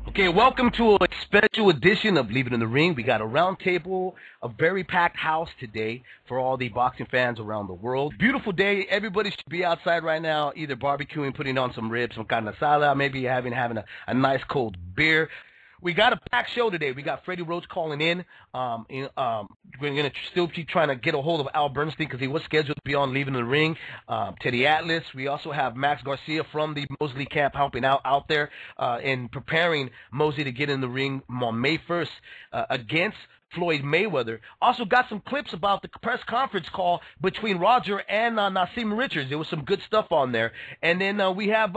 Okay, welcome to a special edition of Leave It in the Ring. We got a round table, a very packed house today for all the boxing fans around the world. Beautiful day. Everybody should be outside right now, either barbecuing, putting on some ribs, some carne asada, maybe having a nice cold beer. We got a packed show today. We got Freddy Roach calling in. We're going to still keep trying to get a hold of Al Bernstein because he was scheduled to be on Leaving the Ring. Teddy Atlas. We also have Max Garcia from the Mosley camp helping out there in preparing Mosley to get in the ring on May 1st against Floyd Mayweather. Also got some clips about the press conference call between Roger and Nassim Richards. There was some good stuff on there. And then we have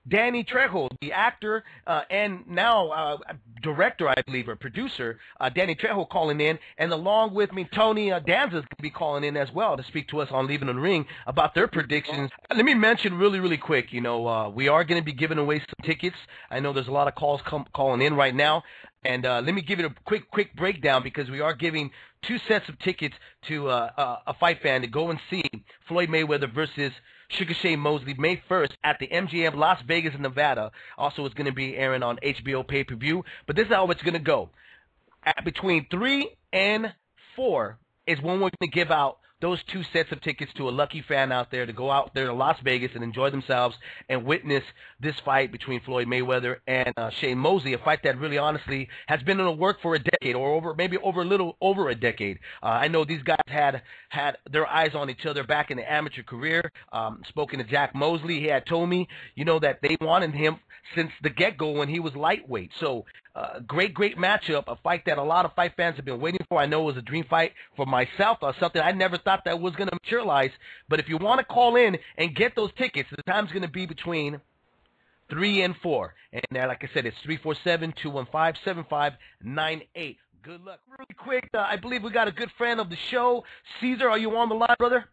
Danny Trejo, the actor and now director, I believe, or producer, Danny Trejo calling in. And along with me, Tony Danza is going to be calling in as well to speak to us on Leaving the Ring about their predictions. Let me mention really quick, we are going to be giving away some tickets. I know there's a lot of calls calling in right now. And let me give it a quick breakdown because we are giving 2 sets of tickets to a fight fan to go and see Floyd Mayweather versus Sugar Shane Mosley May 1st at the MGM Las Vegas, Nevada. Also, it's going to be airing on HBO pay-per-view. But this is how it's going to go. Between 3 and 4 is when we're going to give out those 2 sets of tickets to a lucky fan out there to go out there to Las Vegas and enjoy themselves and witness this fight between Floyd Mayweather and Shane Mosley, a fight that really honestly has been in the work for a decade or a little over a decade. I know these guys had their eyes on each other back in the amateur career. Spoken to Jack Mosley, he had told me, that they wanted him since the get-go when he was lightweight. So great matchup, a fight that a lot of fight fans have been waiting for. I know it was a dream fight for myself, something I never thought that was going to materialize. But if you want to call in and get those tickets, the time's going to be between 3 and 4. And like I said, it's 347-215-7598. Good luck. Really quick, I believe we got a good friend of the show. Caesar, are you on the line, brother?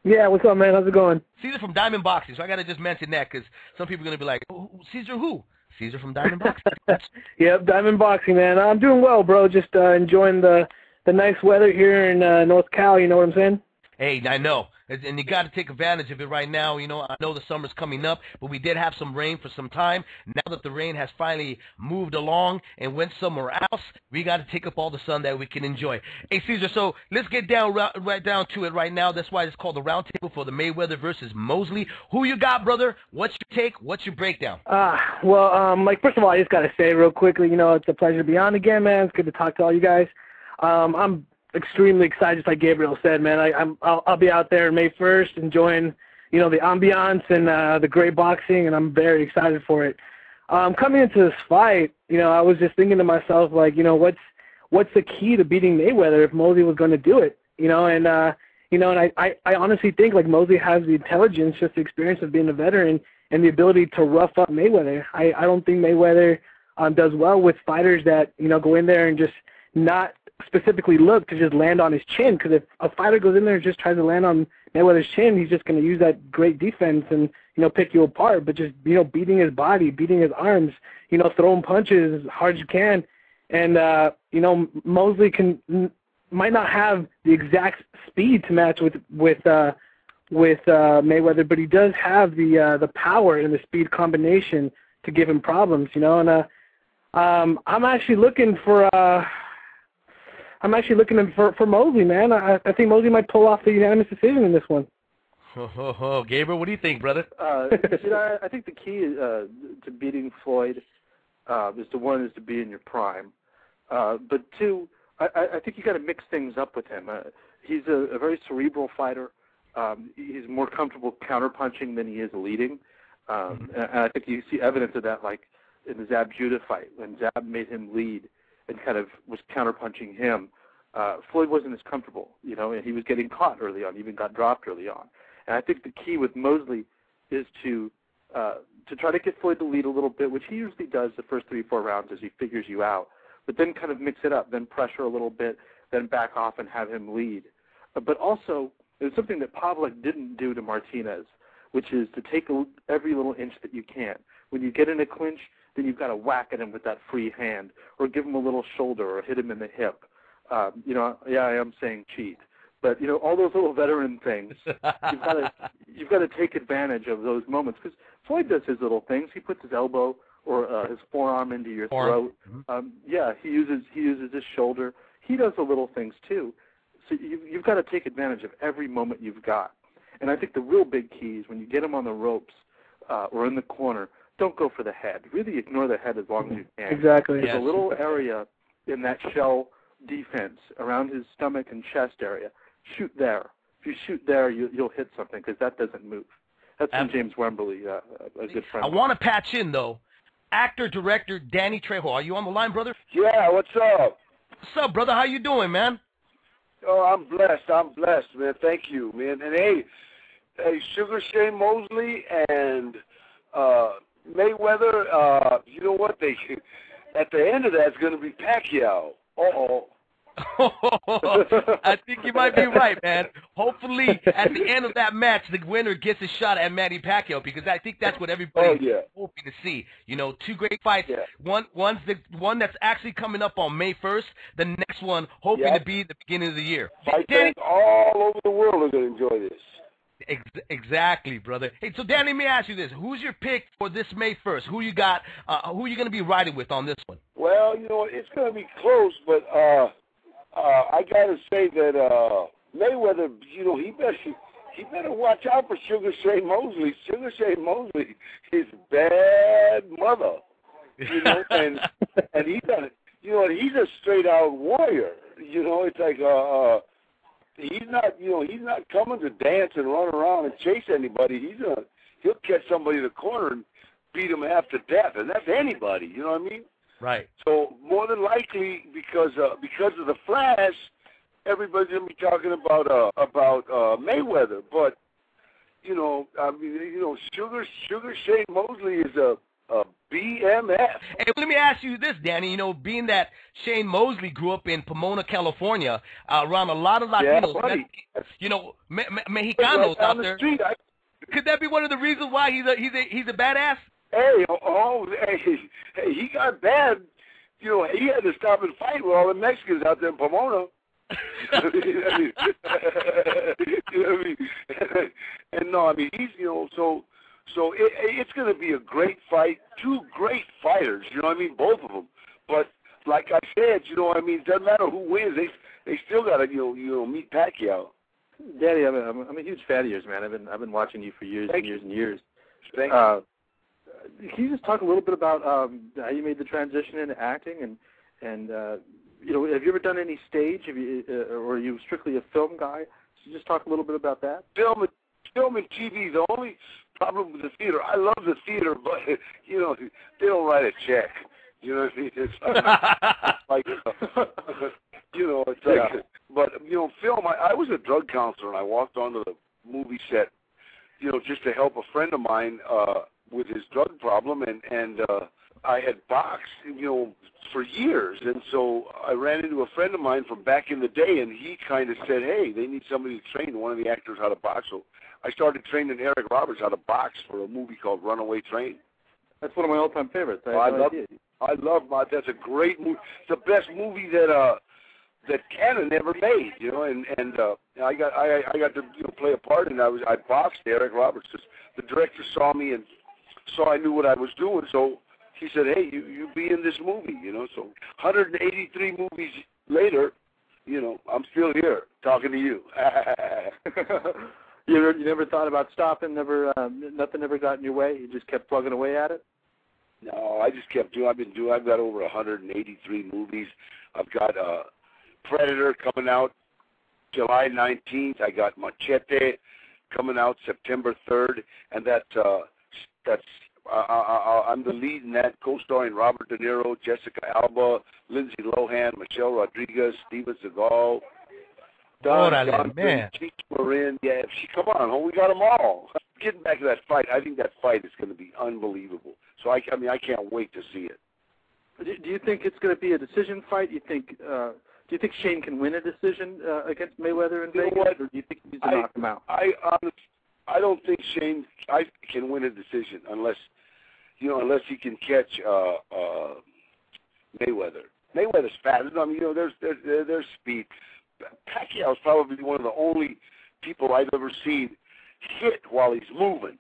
Yeah, what's up, man? How's it going? Caesar from Diamond Boxing. So I got to just mention that because some people are going to be like, Caesar who? Caesar from Diamond Boxing. Yep, Diamond Boxing, man. I'm doing well, bro. Just enjoying the nice weather here in North Cal, you know what I'm saying? Hey, I know. And you got to take advantage of it right now. I know the summer's coming up, but we did have some rain for some time. Now that the rain has finally moved along and went somewhere else, we got to take up all the sun that we can enjoy. Hey, Caesar, so let's get right down to it right now. That's why it's called the round table for the Mayweather versus Mosley. Who you got, brother? What's your take? What's your breakdown? First of all, I just got to say real quickly, it's a pleasure to be on again, man. It's good to talk to all you guys. I'm extremely excited, just like Gabriel said, man. I'll be out there May 1st enjoying, the ambiance and the great boxing, and I'm very excited for it. Coming into this fight, I was just thinking to myself, what's the key to beating Mayweather if Mosley was going to do it? I honestly think Mosley has the intelligence, just the experience of being a veteran, and the ability to rough up Mayweather. I don't think Mayweather does well with fighters that go in there and just not specifically look to just land on his chin, because if a fighter goes in there and just tries to land on Mayweather's chin, he's just going to use that great defense and pick you apart. But just beating his body, beating his arms, throwing punches as hard as you can, and Mosley might not have the exact speed to match with Mayweather, but he does have the power and the speed combination to give him problems. And I'm actually looking for Mosley, man. I think Mosley might pull off the unanimous decision in this one. Gabriel, what do you think, brother? I think the key to beating Floyd is to be in your prime. But 2, I think you got to mix things up with him. He's a very cerebral fighter. He's more comfortable counterpunching than he is leading. And I think you see evidence of that, like in the Zab-Judah fight, when Zab made him lead and kind of was counterpunching him. Floyd wasn't as comfortable, and he was getting caught early on, even got dropped early on. And I think the key with Mosley is to try to get Floyd to lead a little bit, which he usually does the first 3-4 rounds as he figures you out, but then kind of mix it up, then pressure a little bit, then back off and have him lead. But also, there's something that Pavlik didn't do to Martinez, which is to take every little inch that you can. When you get in a clinch, then you've got to whack at him with that free hand, or give him a little shoulder, or hit him in the hip. I am saying cheat, but all those little veteran things, you've got to take advantage of those moments, because Floyd does his little things. He puts his elbow or his forearm into your Forearm. throat. Yeah, he uses his shoulder. He does the little things too. So you've got to take advantage of every moment you've got. And I think the real big key is when you get him on the ropes or in the corner, don't go for the head. Really ignore the head as long as you can. Exactly. There's a little area in that shell defense around his stomach and chest area. Shoot there. If you shoot there, you'll hit something because that doesn't move. That's from James Wembley, a good friend. I want to patch in, though. Actor, director, Danny Trejo. Are you on the line, brother? Yeah, what's up? What's up, brother? How you doing, man? Oh, I'm blessed, man. Thank you, man. And hey, Sugar Shane Mosley and Mayweather, you know what? At the end of that, it's going to be Pacquiao. Uh-oh. I think you might be right, man. Hopefully, at the end of that match, the winner gets a shot at Manny Pacquiao, because I think that's what everybody's hoping to see. You know, two great fights. Yeah. One's the one that's actually coming up on May 1st. The next one hoping to be the beginning of the year. Fight Danny, fans all over the world are going to enjoy this. Exactly, brother. Hey, so Danny, let me ask you this: who's your pick for this May 1st? Who you got? Who you going to be riding with on this one? Well, you know, it's going to be close, but I got to say that Mayweather, you know, he better watch out for Sugar Shane Mosley. Sugar Shane Mosley is bad mother, you know, and he's a straight out warrior. You know, it's like he's not coming to dance and run around and chase anybody. He'll catch somebody in the corner and beat him half to death, and that's anybody. You know what I mean? Right. So more than likely, because of the Flash, everybody's gonna be talking about Mayweather. But you know, I mean, you know, Sugar Shane Mosley is a BMF. Hey, let me ask you this, Danny. You know, being that Shane Mosley grew up in Pomona, California, around a lot of Latinos, you know, Mexicanos out there. Could that be one of the reasons why he's a badass? Hey, hey, he got bad. You know, he had to stop and fight with all the Mexicans out there in Pomona. You know what I mean? And no, I mean, he's, you know, so it's going to be a great fight. Two great fighters, you know what I mean? Both of them. But like I said, you know what I mean? It doesn't matter who wins. They still got to, you know, meet Pacquiao. Daddy, I'm a huge fan of yours, man. I've been watching you for years and years and years. Thank you. Can you just talk a little bit about how you made the transition into acting, and you know, have you ever done any stage? Or are you strictly a film guy? So just talk a little bit about that. Film and TV. The only problem with the theater, I love the theater, but you know, they don't write a check. You know what I mean? It's like, you know, it's like, but you know, film. I was a drug counselor, and I walked onto the movie set, you know, just to help a friend of mine with his drug problem, and I had boxed, you know, for years, and so I ran into a friend of mine from back in the day, and he kind of said, hey, they need somebody to train one of the actors how to box. So I started training Eric Roberts how to box for a movie called Runaway Train. That's one of my all-time favorites. I love that's a great movie. It's the best movie that Canada never made, you know, and I got to, you know, play a part, and I boxed Eric Roberts. The director saw me and saw I knew what I was doing, so he said, hey, you be in this movie, you know. So 183 movies later, you know, I'm still here talking to you. You never thought about stopping? Nothing ever got in your way? You just kept plugging away at it? No, I just kept doing. I've got over 183 movies. I've got Predator coming out July 19th. I got Machete coming out September 3rd, and I'm the lead in that, co-starring Robert De Niro, Jessica Alba, Lindsay Lohan, Michelle Rodriguez, Steven Seagal, Don Johnson, Cheech Marin. Yeah, come on, we got them all. Getting back to that fight, I think that fight is going to be unbelievable. So I can't wait to see it. Do you think it's going to be a decision fight? Do you think Shane can win a decision against Mayweather in Vegas, or do you think he needs to knock him out? I don't think Shane can win a decision unless he can catch Mayweather. Mayweather's fast. I mean, you know, there's speed. Pacquiao's probably one of the only people I've ever seen hit while he's moving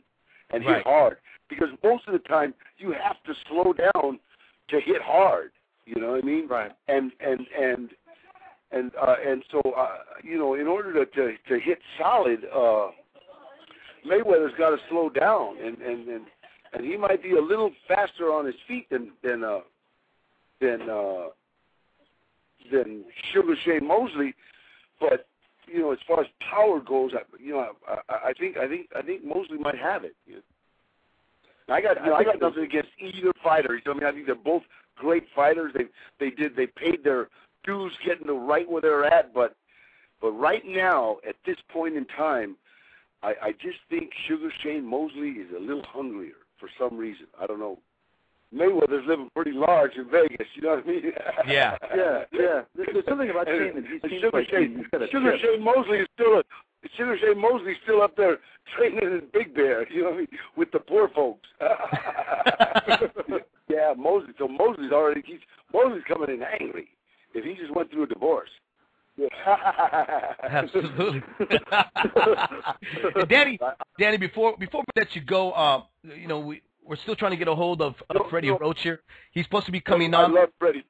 and hit hard. because most of the time you have to slow down to hit hard. You know what I mean? Right. And so you know, in order to hit solid, Mayweather's got to slow down, and he might be a little faster on his feet than Sugar Shane Mosley, but you know, as far as power goes, I think Mosley might have it. You know? I got nothing against either fighter. You know what I mean? I think they're both great fighters. They paid their dues getting to right where they're at, but right now at this point in time, I just think Sugar Shane Mosley is a little hungrier for some reason. I don't know. Mayweather's living pretty large in Vegas. You know what I mean? Yeah. Yeah. There's something about Shane that he seems like he's got a Sugar Shane Mosley is still up there training in Big Bear. You know what I mean? With the poor folks. Yeah, Mosley. So Mosley's coming in angry if he just went through a divorce. Yeah. Absolutely. Danny, before we let you go, you know, we're still trying to get a hold of Freddie Roach here. He's supposed to be coming on. I love Freddie.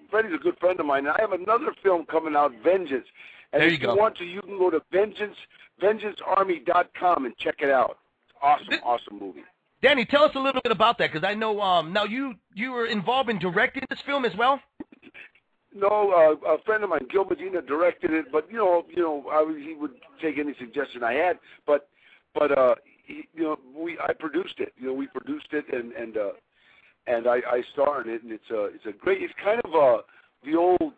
Freddie's a good friend of mine. And I have another film coming out, Vengeance. And if you want to, you can go to vengeancearmy.com and check it out. Awesome movie. Danny, tell us a little bit about that, because I know now you were involved in directing this film as well. No, a friend of mine, Gil Medina, directed it, but he would take any suggestion I had. But I produced it. You know, we produced it, and I star in it, and it's a great. It's kind of the old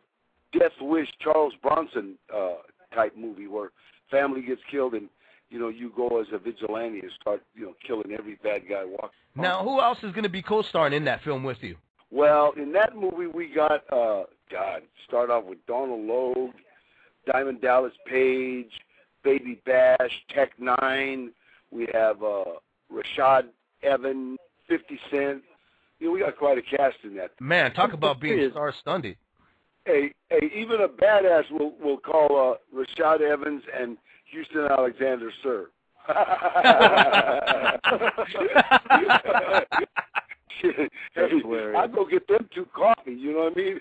Death Wish Charles Bronson type movie where family gets killed, and you go as a vigilante and start killing every bad guy walking. Now, who else is going to be co-starring in that film with you? Well, in that movie we got start off with Donald Logue, Diamond Dallas Page, Baby Bash, Tech Nine. We have Rashad Evans, 50 Cent. We got quite a cast in that. Man, talk about being star-studded. Hey, even a badass will call Rashad Evans and Houston Alexander sir. I'll go get them 2 coffee, you know what I mean?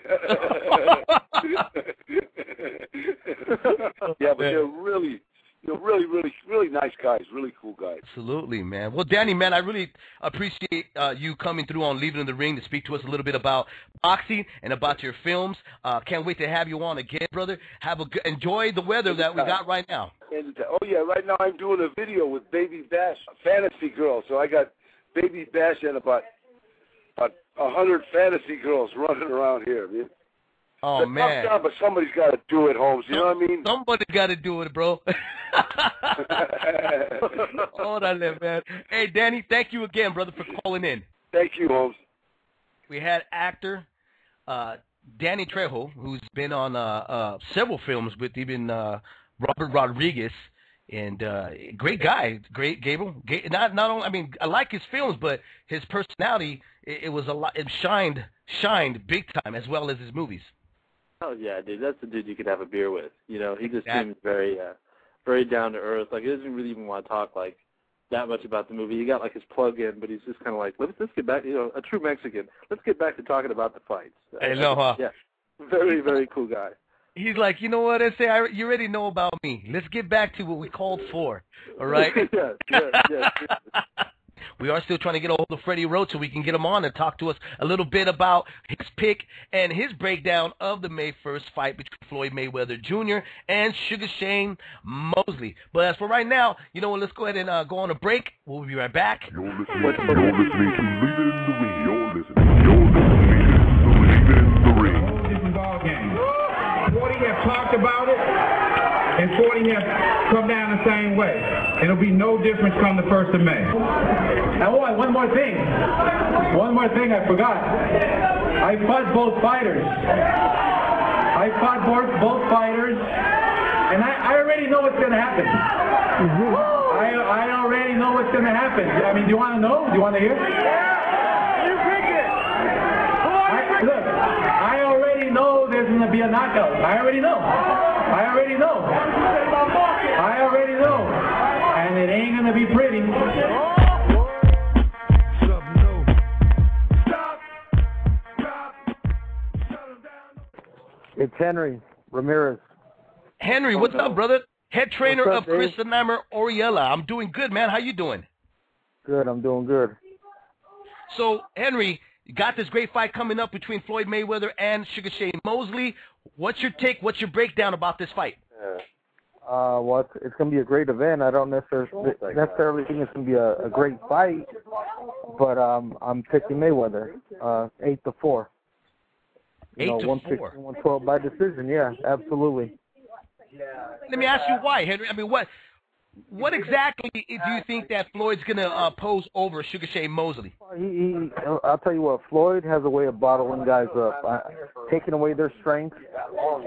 Yeah, but they're really nice guys, really cool guys. Absolutely, man. Well, Danny, man, I really appreciate you coming through on Leaving in the Ring to speak to us a little bit about boxing and about your films. Can't wait to have you on again, brother. Enjoy the weather that we got right now. And, right now I'm doing a video with Baby Bash, Fantasy Girl. So I got Baby Bash and about 100 fantasy girls running around here, man. Oh, man. Tough job, but somebody's got to do it, Holmes. You know what I mean? Somebody got to do it, bro. Hold on there, man. Hey, Danny, thank you again, brother, for calling in. Thank you, Holmes. We had actor Danny Trejo, who's been on several films with even Robert Rodriguez. And great guy, great Gabriel. Not only, I mean, I like his films, but his personality, it was a lot. It shined big time, as well as his movies. Oh yeah, dude, that's the dude you could have a beer with. He just seems very, very down to earth. Like he doesn't really even want to talk like that much about the movie. He got like his plug in, but he's just kind of like, let's get back. A true Mexican. Let's get back to talking about the fights. I know, huh? Yeah, very, very cool guy. He's like, you know what I say? You already know about me. Let's get back to what we called for, all right? Yes. We are still trying to get a hold of Freddie Roach so we can get him on and talk to us a little bit about his pick and his breakdown of the May 1st fight between Floyd Mayweather Jr. and Sugar Shane Mosley. But as for right now, you know what? Let's go ahead and go on a break. We'll be right back. You're listening to Leaving in the Ring. You're listening to Leaving in the Ring. Different ball game. 40 have talked about it, and 40 have come down the same way. It'll be no difference come the 1st of May. And one more thing I forgot. I fought both fighters. And I already know what's going to happen. I already know what's going to happen. I mean, do you want to know? Do you want to hear? Yeah! You pick it! Look, I already know there's going to be a knockout. I already know. And it ain't going to be pretty. It's Henry Ramirez. Henry, what's up, brother? Head trainer up, of Chris Oriella. I'm doing good, man. How you doing? Good, I'm doing good. So, Henry, you got this great fight coming up between Floyd Mayweather and Sugar Shane Mosley. What's your take? What's your breakdown about this fight? Well, it's going to be a great event. I don't necessarily think it's going to be a great fight, but I'm picking Mayweather, 8-4. 8-4. 116, 112 by decision. Yeah, absolutely. Let me ask you why, Henry. I mean, what exactly do you think that Floyd's going to pose over Sugar Shane Mosley? I'll tell you what, Floyd has a way of bottling guys up, taking away their strengths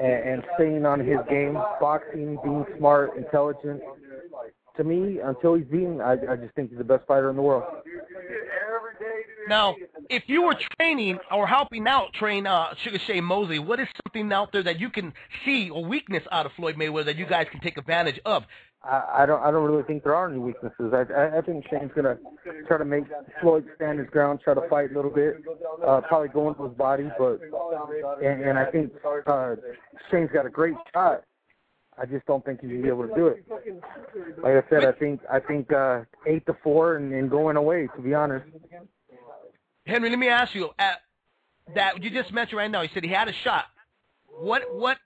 and staying on his game, boxing, being smart, intelligent. To me, until he's beaten, I just think he's the best fighter in the world. Now, if you were training or helping out train Sugar Shane Mosley, what is something out there that you can see a weakness out of Floyd Mayweather that you guys can take advantage of? I don't really think there are any weaknesses. I think Shane's gonna try to make Floyd stand his ground, try to fight a little bit, probably go into his body, but and I think Shane's got a great shot. I just don't think he's gonna be able to do it. Like I said, I think 8-4 and going away. To be honest. Henry, let me ask you that you just mentioned right now. You said he had a shot. What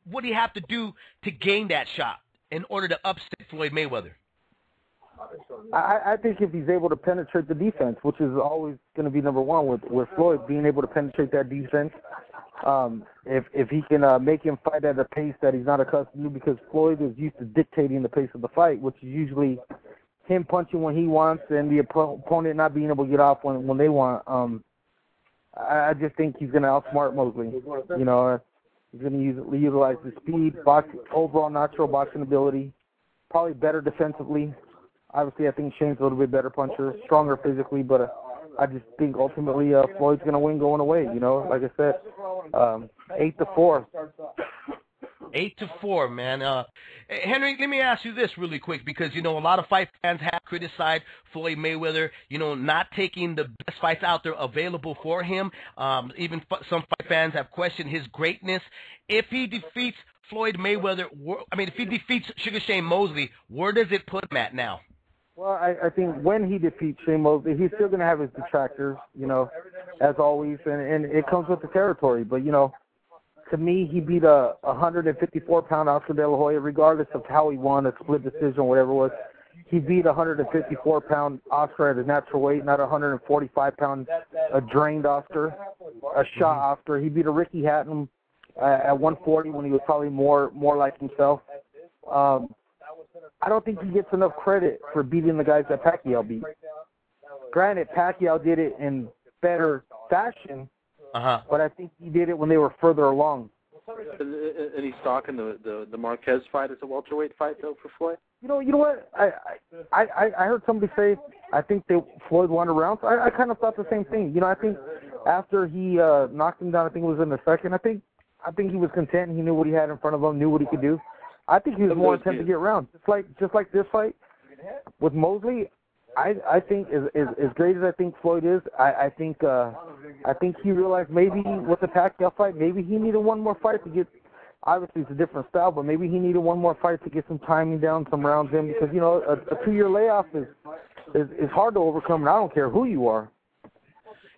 would he have to do to gain that shot in order to upset Floyd Mayweather? I think if he's able to penetrate the defense, which is always going to be number one with Floyd, being able to penetrate that defense. If he can make him fight at a pace that he's not accustomed to, because Floyd is used to dictating the pace of the fight, which is usually him punching when he wants and the opponent not being able to get off when they want. I just think he's going to outsmart Mosley. You know, he's going to utilize the speed, overall natural boxing ability, probably better defensively. Obviously, I think Shane's a little bit better puncher, stronger physically, but I just think ultimately Floyd's going to win going away. You know, like I said, 8-4. 8-4, man. Henry, let me ask you this really quick, because, you know, a lot of fight fans have criticized Floyd Mayweather, you know, not taking the best fights out there available for him. Even some fight fans have questioned his greatness. If he defeats Floyd Mayweather, if he defeats Sugar Shane Mosley, where does it put him at now? Well, I think when he defeats Shane Mosley, he's still going to have his detractors, you know, as always, and it comes with the territory. But, you know, to me, he beat a 154-pound Oscar De La Hoya, regardless of how he won, a split decision, whatever it was. He beat a 154-pound Oscar at his natural weight, not a 145-pound drained Oscar, a shot Oscar. He beat a Ricky Hatton at 140 when he was probably more like himself. I don't think he gets enough credit for beating the guys that Pacquiao beat. Granted, Pacquiao did it in better fashion, but I think he did it when they were further along. And he's talking the Marquez fight as a welterweight fight, though, for Floyd? You know what? I heard somebody say I think Floyd won a round. I kind of thought the same thing. You know, I think after he knocked him down, I think it was in the second, I think he was content. He knew what he had in front of him, knew what he could do. I think he was more intent to get around. Just like this fight with Mosley, I think as great as I think Floyd is, I think he realized maybe with the Pacquiao fight, maybe he needed one more fight to get. Obviously, it's a different style, but maybe he needed one more fight to get some timing down, some rounds in, because you know a 2-year layoff is hard to overcome, and I don't care who you are.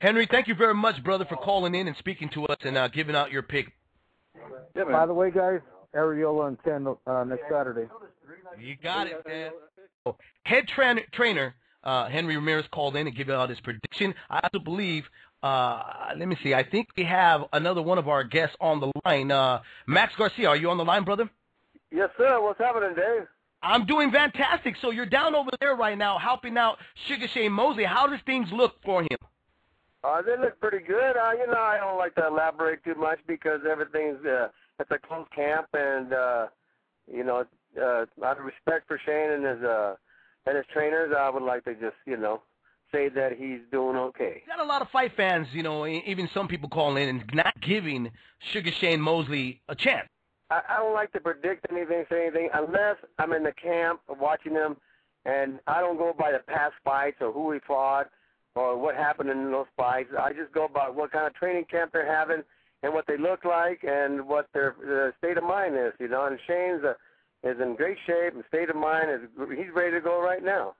Henry, thank you very much, brother, for calling in and speaking to us and giving out your pick. Yeah, man. By the way, guys, Areola and 10 next Saturday. You got it, man. Head trainer Henry Ramirez called in and gave out his prediction. I also believe, let me see, I think we have another one of our guests on the line. Max Garcia, are you on the line, brother? Yes, sir. What's happening, Dave? I'm doing fantastic. So you're down over there right now helping out Sugar Shane Mosley. How does things look for him? They look pretty good. You know, I don't like to elaborate too much because everything's it's a close camp, and you know, out of respect for Shane and his trainers, I would like to just say that he's doing okay. You got a lot of fight fans, you know, even some people calling in and not giving Sugar Shane Mosley a chance. I don't like to predict anything, say anything, unless I'm in the camp watching him, and I don't go by the past fights or who he fought or what happened in those fights. I just go by what kind of training camp they're having and what they look like and what their state of mind is, you know. And Shane's is in great shape and state of mind. He's ready to go right now.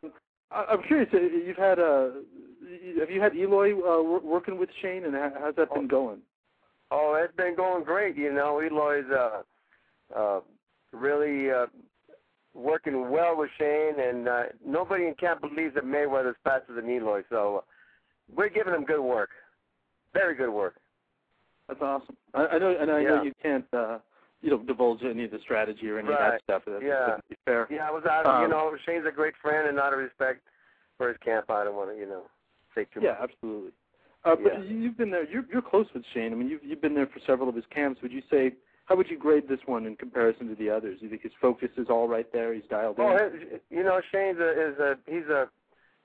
I'm curious. Have you had Eloy working with Shane, and how's that been going? Oh, it's been going great. You know, Eloy's really working well with Shane, and nobody in camp believes that Mayweather's faster than Eloy. So we're giving him good work, very good work. That's awesome. I know you can't divulge any of the strategy or any of that stuff. That's fair. Yeah, you know, Shane's a great friend, and out of respect for his camp, I don't want to, say too much. Yeah, absolutely. But you've been there. You're close with Shane. I mean, you've been there for several of his camps. Would you say, how would you grade this one in comparison to the others? You think his focus is all right there? He's dialed in. Oh, Shane's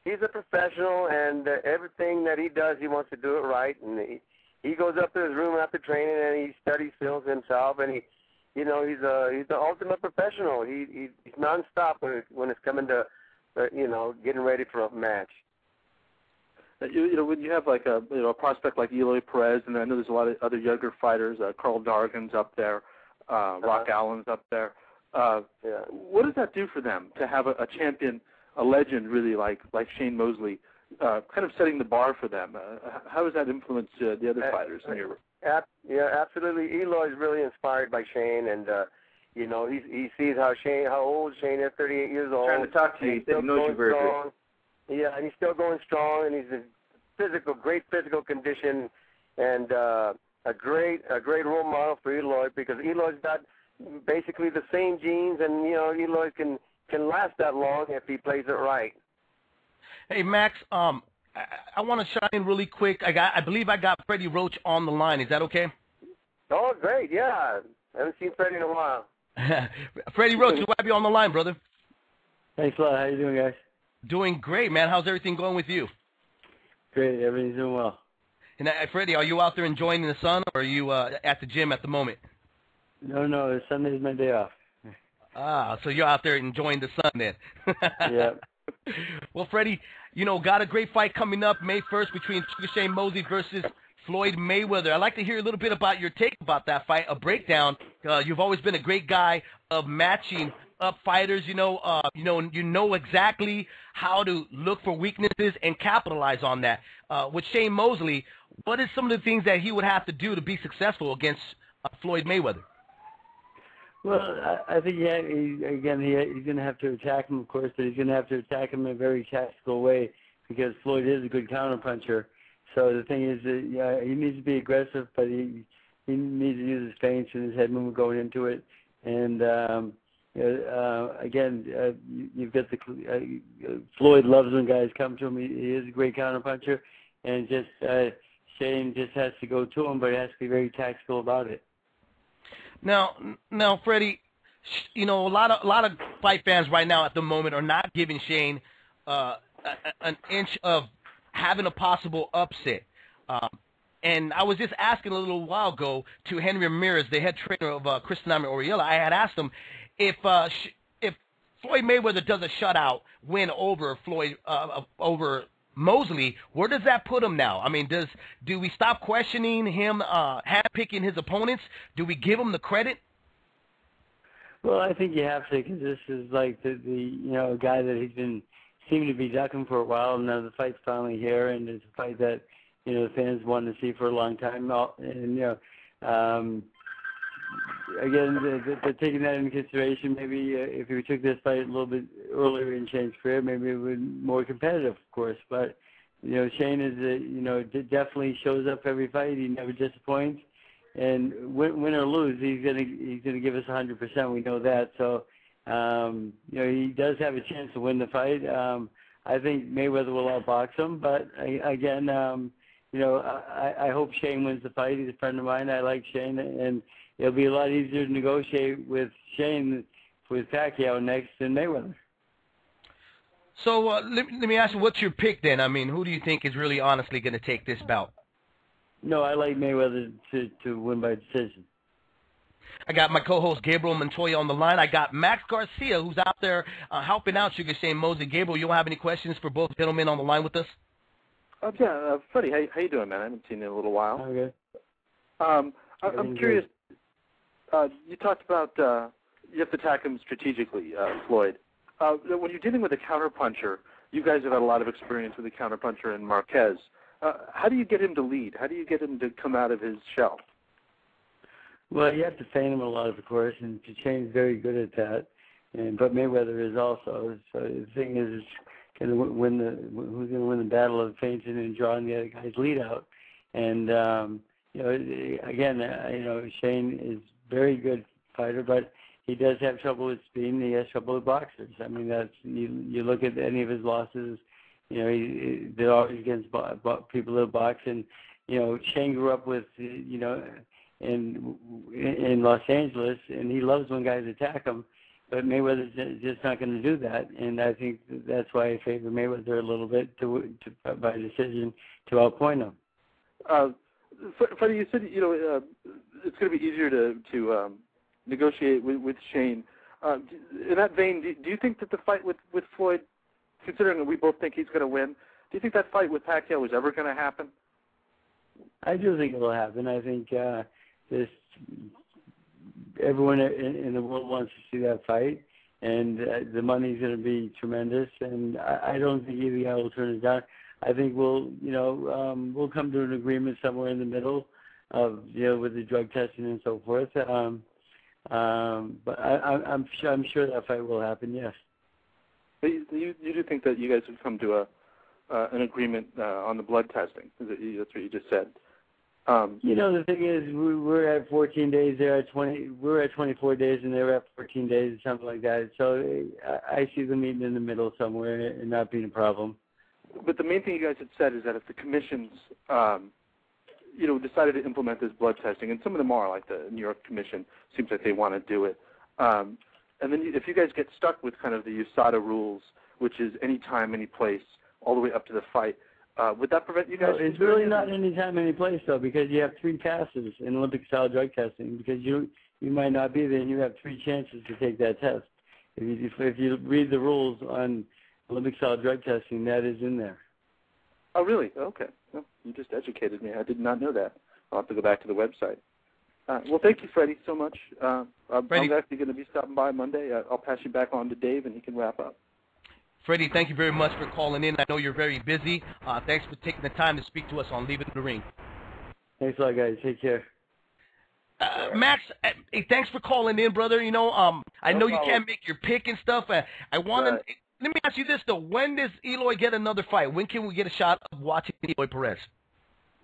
he's a professional, and everything that he does, he wants to do it right. And he goes up to his room after training and he studies films himself, and he's the ultimate professional. He's nonstop when it's coming to getting ready for a match. When you have like a prospect like Eloy Perez, and I know there's a lot of other younger fighters, Carl Dargan's up there, Rock Allen's up there. What does that do for them to have a champion, a legend, really like Shane Mosley, kind of setting the bar for them? How does that influence the other fighters in your? Yeah, absolutely. Eloy's really inspired by Shane, and he sees how old Shane is, 38 years old. Trying to talk to you. He knows you very good. Yeah, and he's still going strong, and he's in great physical condition, and a great role model for Eloy, because Eloy's got basically the same genes, and Eloy can last that long if he plays it right. Hey Max, I want to chime in really quick. I believe I got Freddie Roach on the line. Is that okay? Oh, great! Yeah, I haven't seen Freddie in a while. Freddie Roach, do I have you on the line, brother? Thanks a lot. How you doing, guys? Doing great, man. How's everything going with you? Great. Everything's doing well. And Freddie, are you out there enjoying the sun, or are you at the gym at the moment? No. Sunday's my day off. So you're out there enjoying the sun then. Yeah. Well, Freddie, got a great fight coming up May 1st between Shane Mosley versus Floyd Mayweather. I'd like to hear a little bit about your take about that fight, a breakdown. You've always been a great guy of matching up fighters. You know exactly how to look for weaknesses and capitalize on that. With Shane Mosley, what is some of the things that he would have to do to be successful against Floyd Mayweather? Well, I think he's going to have to attack him, of course, but he's going to have to attack him in a very tactical way, because Floyd is a good counterpuncher. So the thing is that he needs to be aggressive, but he needs to use his feints and his head movement going into it. And you've got Floyd loves when guys come to him. He is a great counterpuncher, and Shane just has to go to him, but he has to be very tactical about it. Now, Freddie, a lot of fight fans right now at the moment are not giving Shane an inch of having a possible upset. And I was just asking a little while ago to Henry Ramirez, the head trainer of Chris Oriella. I had asked him if Floyd Mayweather does a shutout win over over Mosley, where does that put him now? I mean, do we stop questioning him, handpicking his opponents? Do we give him the credit? Well, I think you have to, because this is like the guy that he's been seeming to be ducking for a while, and now the fight's finally here, and it's a fight that the fans wanted to see for a long time. And again, taking that into consideration, maybe if we took this fight a little bit earlier in Shane's career, maybe it would be more competitive, of course. But Shane is definitely shows up every fight. He never disappoints, and win or lose, he's gonna give us 100%. We know that. So he does have a chance to win the fight. I think Mayweather will outbox him, but again, I hope Shane wins the fight. He's a friend of mine. I like Shane, and it'll be a lot easier to negotiate with Shane with Pacquiao next than Mayweather. So let me ask you, what's your pick then? I mean, who do you think is really honestly going to take this bout? No, I like Mayweather to win by decision. I got my co-host Gabriel Montoya on the line. I got Max Garcia, who's out there helping out Sugar Shane Mosley. Gabriel, you don't have any questions for both gentlemen on the line with us? Freddie, how you doing, man? I haven't seen you in a little while. Okay. I'm curious. You talked about you have to attack him strategically, Floyd. When you're dealing with a counterpuncher, you guys have had a lot of experience with a counterpuncher in Marquez. How do you get him to lead? How do you get him to come out of his shell? Well, you have to feign him a lot, of course, and Shane's very good at that. But Mayweather is also. So the thing is who's going to win the battle of feinting and drawing the other guy's lead out. And again, Shane is very good fighter, but he does have trouble with speed, and he has trouble with boxers. I mean, that's you look at any of his losses, they're always against people that box. And Shane grew up with in Los Angeles, and he loves when guys attack him. But Mayweather's just not going to do that, and I think that's why I favor Mayweather a little bit by decision to outpoint him. Freddie, you said it's going to be easier to negotiate with Shane. In that vein, do you think that the fight with Floyd, considering that we both think he's going to win, do you think that fight with Pacquiao is ever going to happen? I do think it will happen. I think everyone in the world wants to see that fight, and the money's going to be tremendous. And I don't think either guy will turn it down. I think we'll come to an agreement somewhere in the middle of with the drug testing and so forth. But I'm sure that fight will happen. Yes. But you do think that you guys would come to an agreement on the blood testing? That's what you just said. The thing is, we're at 14 days. We're at 24 days, and they're at 14 days, or something like that. So I see them meeting in the middle somewhere and not being a problem. But the main thing you guys had said is that if the commissions, decided to implement this blood testing, and some of them are, like the New York Commission, seems like they want to do it. And then if you guys get stuck with kind of the USADA rules, which is any time, any place, all the way up to the fight, would that prevent you guys? No, it's really not any time, any place, though, because you have 3 passes in Olympic-style drug testing. Because you might not be there, and you have 3 chances to take that test. If you read the rules on Olympic-style drug testing, that is in there. Oh, really? Okay. Well, you just educated me. I did not know that. I'll have to go back to the website. Well, thank you, Freddie, so much. I'm actually going to be stopping by Monday. I'll pass you back on to Dave, and he can wrap up. Freddie, thank you very much for calling in. I know you're very busy. Thanks for taking the time to speak to us on Leaving the Ring. Thanks a lot, guys. Take care. Max, hey, thanks for calling in, brother. I know you can't make your pick and stuff. I want to. Let me ask you this, though. When does Eloy get another fight? When can we get a shot of watching Eloy Perez?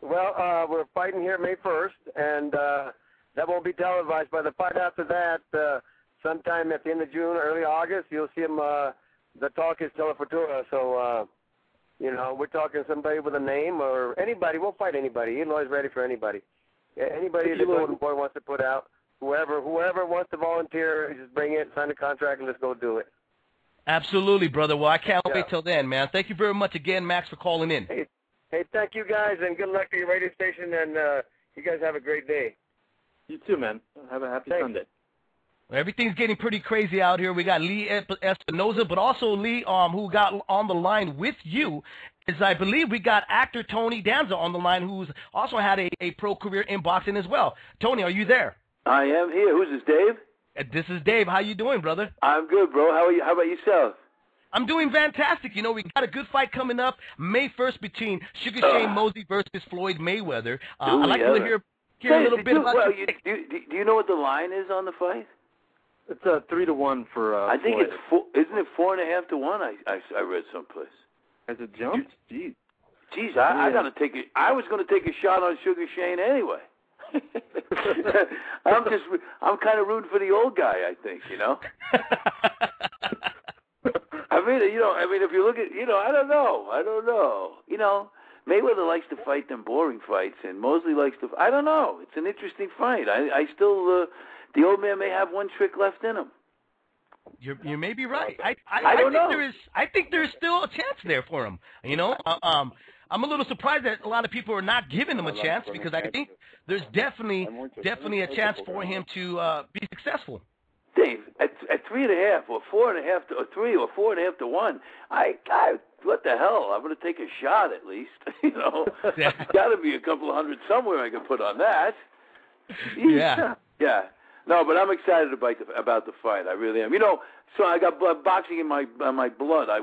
Well, we're fighting here May 1st, and that won't be televised. By the fight after that, sometime at the end of June, early August, you'll see him. The talk is telefutura, so, we're talking somebody with a name or anybody. We'll fight anybody. Eloy's ready for anybody. Anybody the Golden Boy wants to put out, whoever wants to volunteer, just bring it, sign a contract, and let's go do it. Absolutely, brother. Well, I can't wait till then, man. Thank you very much again, Max, for calling in. Hey, thank you, guys, and good luck to your radio station, and you guys have a great day. You too, man. Have a happy Sunday. Everything's getting pretty crazy out here. We got Lee ESPINOZA, but also Lee, who got on the line with you, is I believe we got actor Tony Danza on the line, who's also had a pro career in boxing as well. Tony, are you there? I am here. Who's this, Dave? This is Dave. How you doing, brother? I'm good, bro. How are you? How about yourself? I'm doing fantastic. We got a good fight coming up May 1st between Sugar Shane Mosley versus Floyd Mayweather. I'd like to hear a little bit about do you know what the line is on the fight? It's 3-1 for I think Floyd. it's isn't it 4.5 to 1? I read someplace. Has it jumped? Jeez, I gotta take it. I was gonna take a shot on Sugar Shane anyway. I'm kind of rooting for the old guy. I think if you look at I don't know. Mayweather likes to fight them boring fights, and Mosley likes to. I don't know. It's an interesting fight. I still. The old man may have one trick left in him. You may be right. I don't know. I think there's still a chance there for him. I'm a little surprised that a lot of people are not giving him a chance, because I think there's definitely a chance for him to be successful. Dave, at 3.5 or 4.5 to 3 or 4.5 to 1, I what the hell? I'm going to take a shot at least. There's got to be a couple of hundred somewhere I can put on that. Yeah. Yeah. No, but I'm excited about the fight. I really am. You know, so I got boxing in my blood. I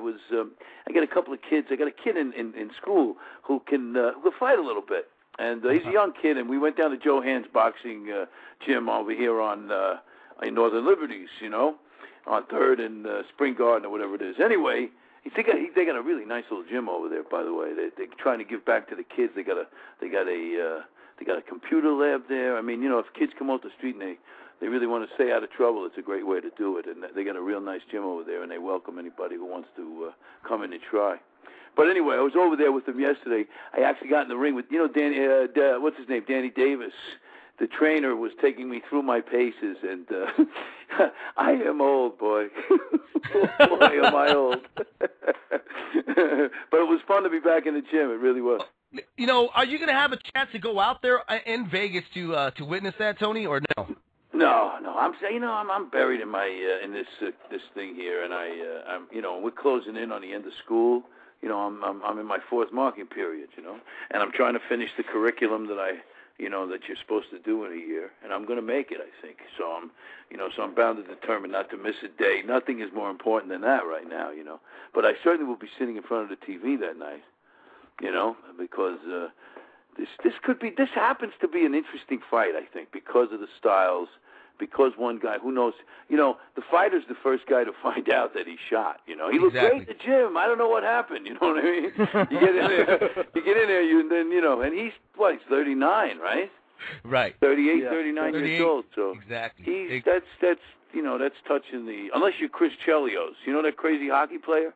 got a couple of kids. I got a kid in school who can fight a little bit, and he's a young kid. And we went down to Joe Hand's boxing gym over here on in Northern Liberties, you know, on 3rd and Spring Garden or whatever it is. Anyway, they got a really nice little gym over there. By the way, they're trying to give back to the kids. They got a computer lab there. I mean, you know, if kids come off the street and they really want to stay out of trouble, it's a great way to do it. And they got a real nice gym over there, and they welcome anybody who wants to come in and try. But anyway, I was over there with them yesterday. I actually got in the ring with, you know, what's his name, Danny Davis. The trainer was taking me through my paces, and I am old, boy. Boy, am I old. But it was fun to be back in the gym. It really was. You know, are you going to have a chance to go out there in Vegas to witness that, Tony, or no? No. I'm buried in my in this thing here, and I'm, you know, we're closing in on the end of school. You know, I'm in my 4th marking period, you know, and I'm trying to finish the curriculum that that you're supposed to do in a year, and I'm going to make it, I think. So I'm bound and determined not to miss a day. Nothing is more important than that right now, you know. But I certainly will be sitting in front of the TV that night, you know, because this happens to be an interesting fight, I think, because of the styles. Because one guy, who knows, you know, the fighter's the first guy to find out that he's shot. You know, he looked great in the gym. I don't know what happened. You know what I mean? You get in there, and then, you know, and he's 39, right? Right. 38, 39 years old. So exactly. That's touching the. Unless you're Chris Chelios, you know that crazy hockey player.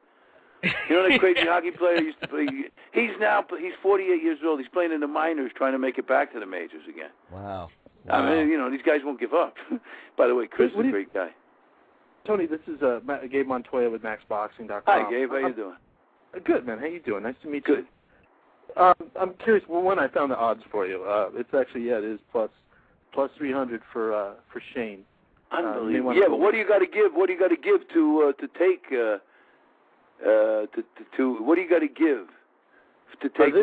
You know that crazy hockey player used to play. He's 48 years old. He's playing in the minors, trying to make it back to the majors again. Wow. I mean, you know, these guys won't give up. By the way, Chris is a great guy. Tony, this is Gabe Montoya with MaxBoxing.com. Hi, Gabe. How you doing? Good, man. How you doing? Nice to meet you. I'm curious. Well, when I found the odds for you, it's actually it is plus 300 for Shane. Unbelievable. Yeah, but what do you got to give? What do you got to give to take what do you got to give to take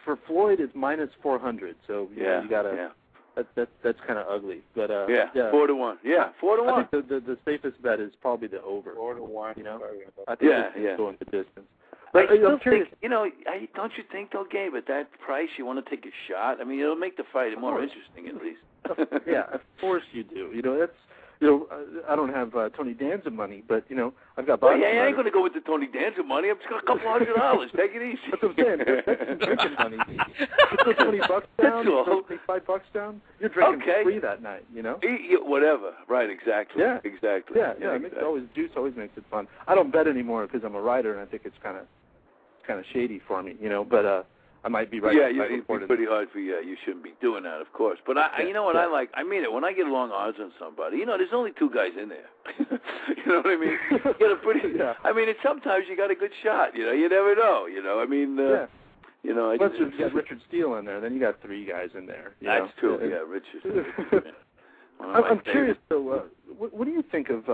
for Floyd, it's minus 400. So you gotta. That's kind of ugly, but 4-1. Yeah, 4-1. I think the safest bet is probably the over. 4-1. You know, I think it's going the distance. But I still think, you know, don't you think, though, Gabe, at that price, you want to take a shot? I mean, it'll make the fight more interesting, at least. Yeah, of course you do. You know, that's. You know, I don't have Tony Danza money, but, you know, I've got boxing money. I ain't going to go with the Tony Danza money. I've just got a couple $100. Take it easy. That's what I'm saying. That's drinking money. You put $20 down, you take $5 down, you're drinking free that night, you know? Whatever. Right, exactly. Yeah. Exactly. Yeah. Juice always makes it fun. I don't bet anymore because I'm a writer, and I think it's kind of shady for me, you know, but I might be right. Yeah, it's pretty hard for you. You shouldn't be doing that, of course. But you know what I like? I mean it. When I get long odds on somebody, you know, there's only 2 guys in there. You know what I mean? You get a pretty. I mean, sometimes you got a good shot. You know, you never know. You know, I mean. You know, unless you got Richard Steele in there, then you got 3 guys in there. That's true. Yeah, Richard. I'm curious though. What do you think of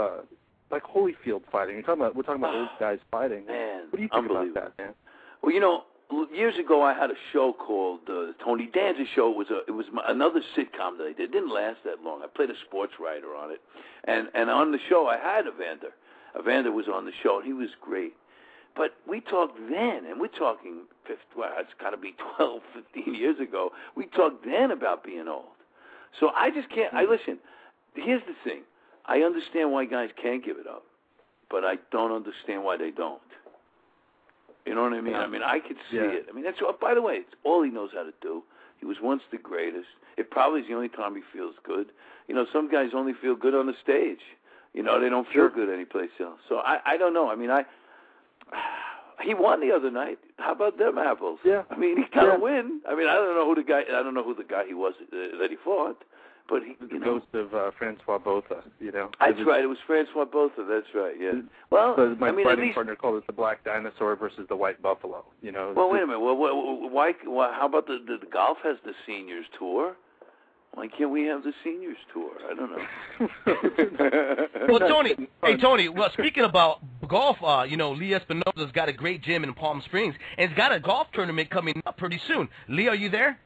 like Holyfield fighting? We're talking about old guys fighting. Man, what do you think about that, man? Well, you know. Years ago, I had a show called Tony Danza Show. It was another sitcom that I did. It didn't last that long. I played a sports writer on it, and on the show I had Evander. Evander was on the show, and he was great. But we talked then, and we're talking, it's got to be 12, 15 years ago. We talked then about being old. So I just can't. Listen. Here's the thing. I understand why guys can't give it up, but I don't understand why they don't. You know what I mean? I mean, I could see it. I mean, that's. By the way, it's all he knows how to do. He was once the greatest. It probably is the only time he feels good. You know, some guys only feel good on the stage. You know, they don't feel good anyplace else. So I don't know. I mean, he won the other night. How about them apples? Yeah. I mean, he got to win. I mean, I don't know who the guy he was that he fought. But the ghost of Francois Botha, you know. That's right. It was Francois Botha. That's right. Yeah. Well, so my fighting partner called it the Black Dinosaur versus the White Buffalo. You know. Well, wait a minute. Well, why? How about the golf has the seniors tour? Why can't we have the seniors tour? I don't know. Well, Tony. Hey, Tony. Well, speaking about golf, you know, Lee Espinoza's got a great gym in Palm Springs, and he's got a golf tournament coming up pretty soon. Lee, are you there?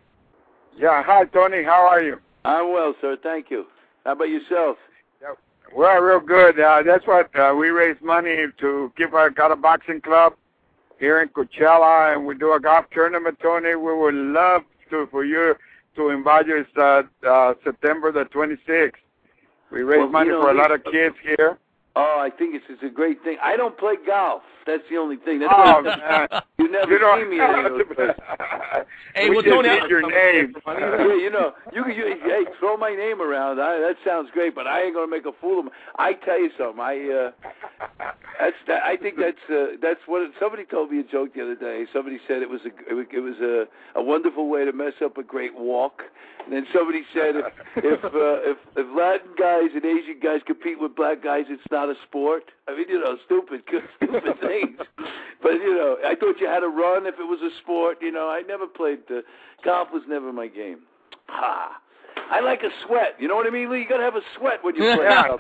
Yeah, hi, Tony. How are you? I'm well, sir. Thank you. How about yourself? Yeah, we're real good. That's what we raise money to keep got a boxing club here in Coachella, and we do a golf tournament, Tony. We would love for you to invite us September the 26th. We raise money for a lot of kids here. Oh, I think it's a great thing. I don't play golf. That's the only thing. That's man. You never see me at any of those places. Hey, well, Tony, your name. Yeah, hey, throw my name around. That sounds great, but I ain't gonna make a fool of me. I tell you something. I think that's what somebody told me a joke the other day. Somebody said it was a wonderful way to mess up a great walk. And then somebody said if Latin guys and Asian guys compete with black guys, it's not a sport. I mean, stupid things. But I thought you had to run if it was a sport. I never played. Golf was never my game. I like a sweat. You know what I mean, Lee? You gotta have a sweat when you play. Yeah,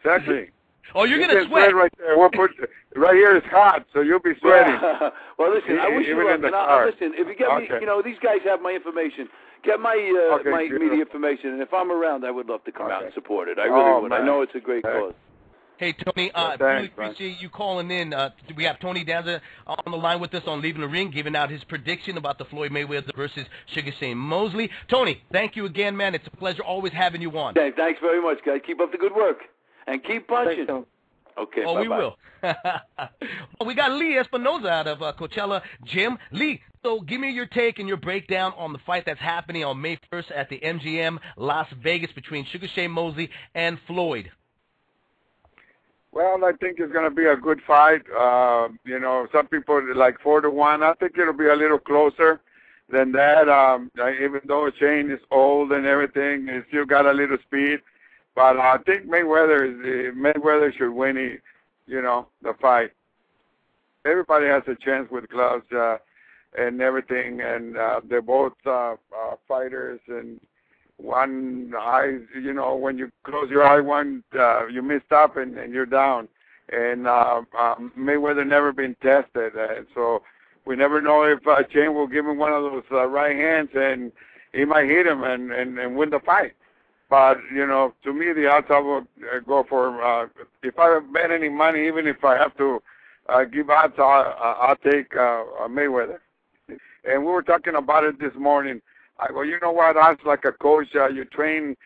exactly. Oh, you're gonna sweat right there. We'll put right here. It's hot, so you'll be sweating. Well, listen. I wish you luck. Listen, if you get me, these guys have my information. Get my media information, and if I'm around, I would love to come out and support it. I really would. Man. I know it's a great cause. Hey, Tony, really appreciate you calling in. We have Tony Danza on the line with us on Leaving the Ring, giving out his prediction about the Floyd Mayweather versus Sugar Shane Mosley. Tony, thank you again, man. It's a pleasure always having you on. Okay, thanks very much, guys. Keep up the good work. And keep punching. Okay, oh, bye-bye. We will. Well, we got Lee Espinoza out of Coachella Gym. Lee, so give me your take and your breakdown on the fight that's happening on May 1st at the MGM Las Vegas between Sugar Shane Mosley and Floyd. Well, I think it's going to be a good fight. Some people like 4-1. I think it'll be a little closer than that. Even though Shane is old and everything, he's still got a little speed. But I think Mayweather should win, the fight. Everybody has a chance with gloves and everything, and they're both fighters. And one eye, when you close your eye, you missed up and you're down. And Mayweather never been tested, so we never know if Shane will give him one of those right hands, and he might hit him and win the fight. But, to me, the odds I would go for, if I bet any money, even if I have to give odds, I'll take Mayweather. And we were talking about it this morning. I go, you know what, as like a coach, you train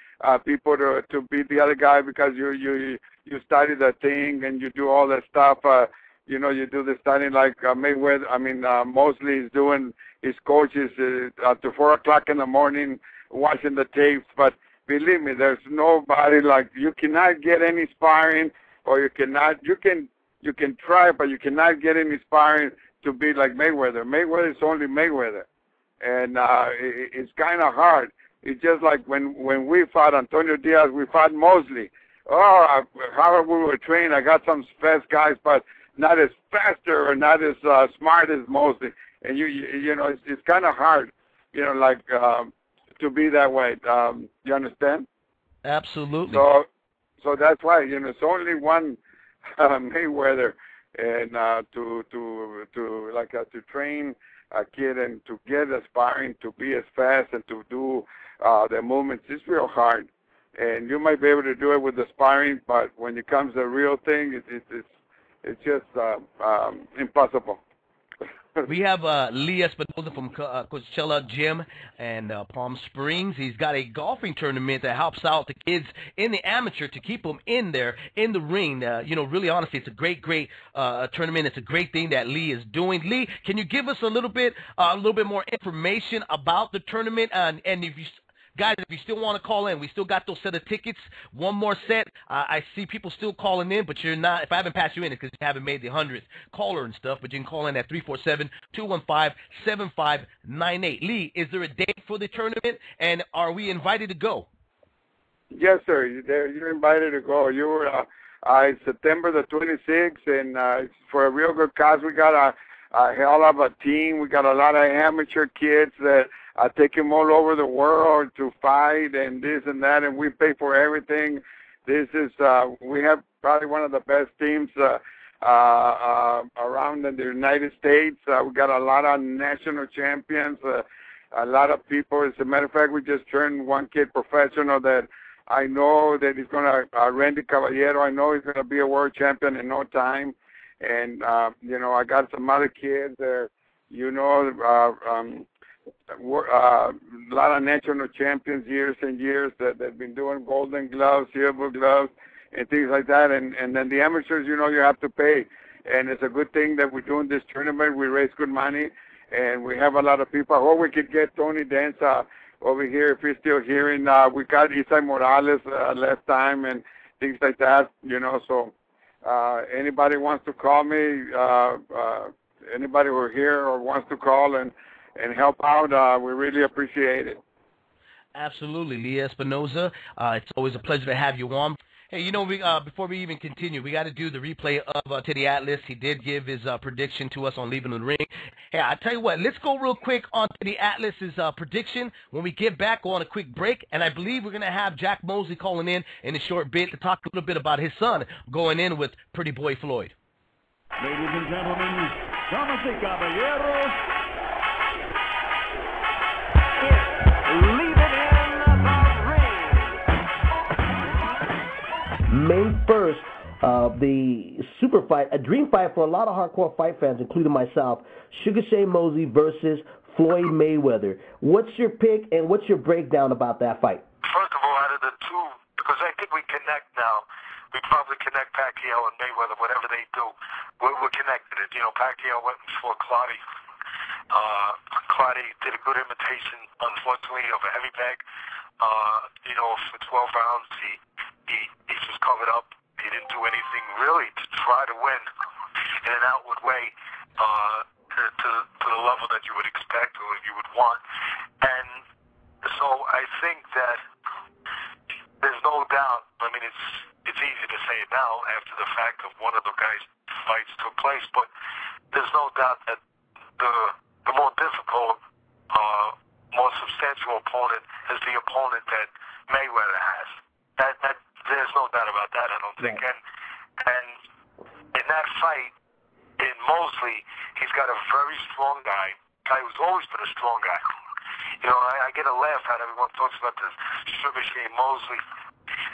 people to beat the other guy because you study the thing and you do all that stuff. You do the studying like Mayweather, Mosley is doing his coaches to 4 o'clock in the morning watching the tapes. But believe me, there's nobody like, you cannot get any sparring, or you can try, but you cannot get any sparring to be like Mayweather. Mayweather is only Mayweather. And it's kind of hard. It's just like when we fought Antonio Diaz, we fought Mosley. Oh, how we were trained. I got some fast guys, but not as faster or not as smart as Mosley. And it's kind of hard, to be that way. You understand? Absolutely. So that's why it's only one Mayweather, and to train a kid and to get aspiring to be as fast and to do the movements is real hard. And you might be able to do it with the sparring, but when it comes to the real thing, it's just impossible. We have Lee Espinoza from Coachella Gym and Palm Springs. He's got a golfing tournament that helps out the kids in the amateur to keep them in there, in the ring. Really honestly, it's a great tournament. It's a great thing that Lee is doing. Lee, can you give us a little bit more information about the tournament? And if you guys, if you still want to call in, we still got those set of tickets. One more set. I see people still calling in, but you're not. If I haven't passed you in, it's because you haven't made the 100th caller and stuff. But you can call in at 347-215-7598. Lee, is there a date for the tournament, and are we invited to go? Yes, sir. You're invited to go. You were September the 26th, and it's for a real good cause. We got a hell of a team. We got a lot of amateur kids that I take them all over the world to fight and this and that, and we pay for everything. This is we have probably one of the best teams around in the United States. We got a lot of national champions. a lot of people. As a matter of fact, we just turned one kid professional that I know that he's going to, Randy Caballero, I know he's going to be a world champion in no time. And, you know, I got some other kids there, you know, a lot of national champions years and years that have been doing golden gloves, silver gloves, and things like that. And then the amateurs, you know, you have to pay. And it's a good thing that we're doing this tournament. We raise good money, and we have a lot of people. I hope we could get Tony Danza over here if he's still hearing. We got Isai Morales last time and things like that, you know. So anybody wants to call me, anybody who's here or wants to call and help out, we really appreciate it. Absolutely, Lee Espinoza. It's always a pleasure to have you on. Hey, you know, before we even continue, we got to do the replay of Teddy Atlas. He did give his prediction to us on Leaving the Ring. Hey, I tell you what, let's go real quick on Teddy Atlas's prediction. When we get back, go on a quick break, and I believe we're going to have Jack Mosley calling in a short bit to talk a little bit about his son going in with Pretty Boy Floyd. Ladies and gentlemen, damas y caballeros, leave it in the ring. May 1st, the super fight, a dream fight for a lot of hardcore fight fans, including myself, Sugar Shane Mosley versus Floyd Mayweather. What's your pick and what's your breakdown about that fight? First of all, out of the two, because I think we connect now, we probably connect Pacquiao and Mayweather, whatever they do, we're connected. You know, Pacquiao went and fought Clottey. Clottey did a good imitation, unfortunately, of a heavy bag. You know, for 12 rounds, he was covered up. He didn't do anything really to try to win in an outward way to the level that you would expect or you would want. And so I think that there's no doubt. I mean, it's easy to say it now after the fact of one of the guys' fights took place, but there's no doubt that the more difficult, more substantial opponent is the opponent that Mayweather has. That there's no doubt about that, I don't think. And in that fight, in Mosley, he's got a very strong guy who's always been a strong guy. You know, I get a laugh out of everyone talks about this Sugar Shane Mosley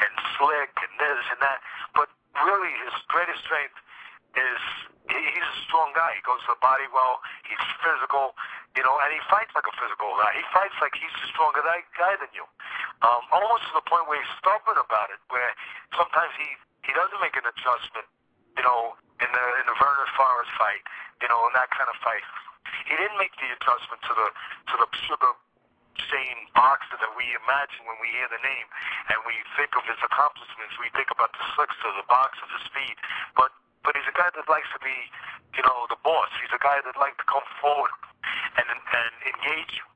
and Slick and this and that, but really his greatest strength is he's a strong guy. He goes to the body well, he's physical, you know, and he fights like a physical guy. He fights like he's a stronger guy than you. Almost to the point where he's stubborn about it, where sometimes he doesn't make an adjustment, you know, in the Vernon Forrest fight, you know, in that kind of fight. He didn't make the adjustment to the Sugar Shane boxer that we imagine when we hear the name and we think of his accomplishments. We think about the slicks of the boxer, the speed, but he's a guy that likes to be, you know, the boss. He's a guy that likes to come forward and engage you.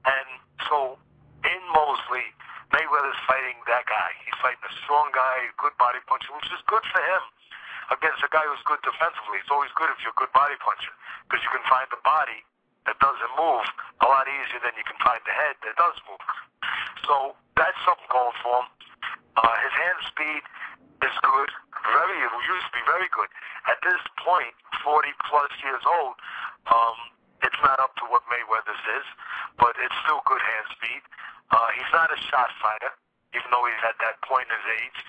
And so in Mosley, Mayweather's fighting that guy. He's fighting a strong guy, a good body puncher, which is good for him against a guy who's good defensively. It's always good if you're a good body puncher because you can find the body that doesn't move a lot easier than you can find the head that does move. So that's something going for him. His hand speed is good. It used to be very good. At this point, 40-plus years old, it's not up to what Mayweather's is, but it's still good hand speed. He's not a shot fighter, even though he's at that point in his age.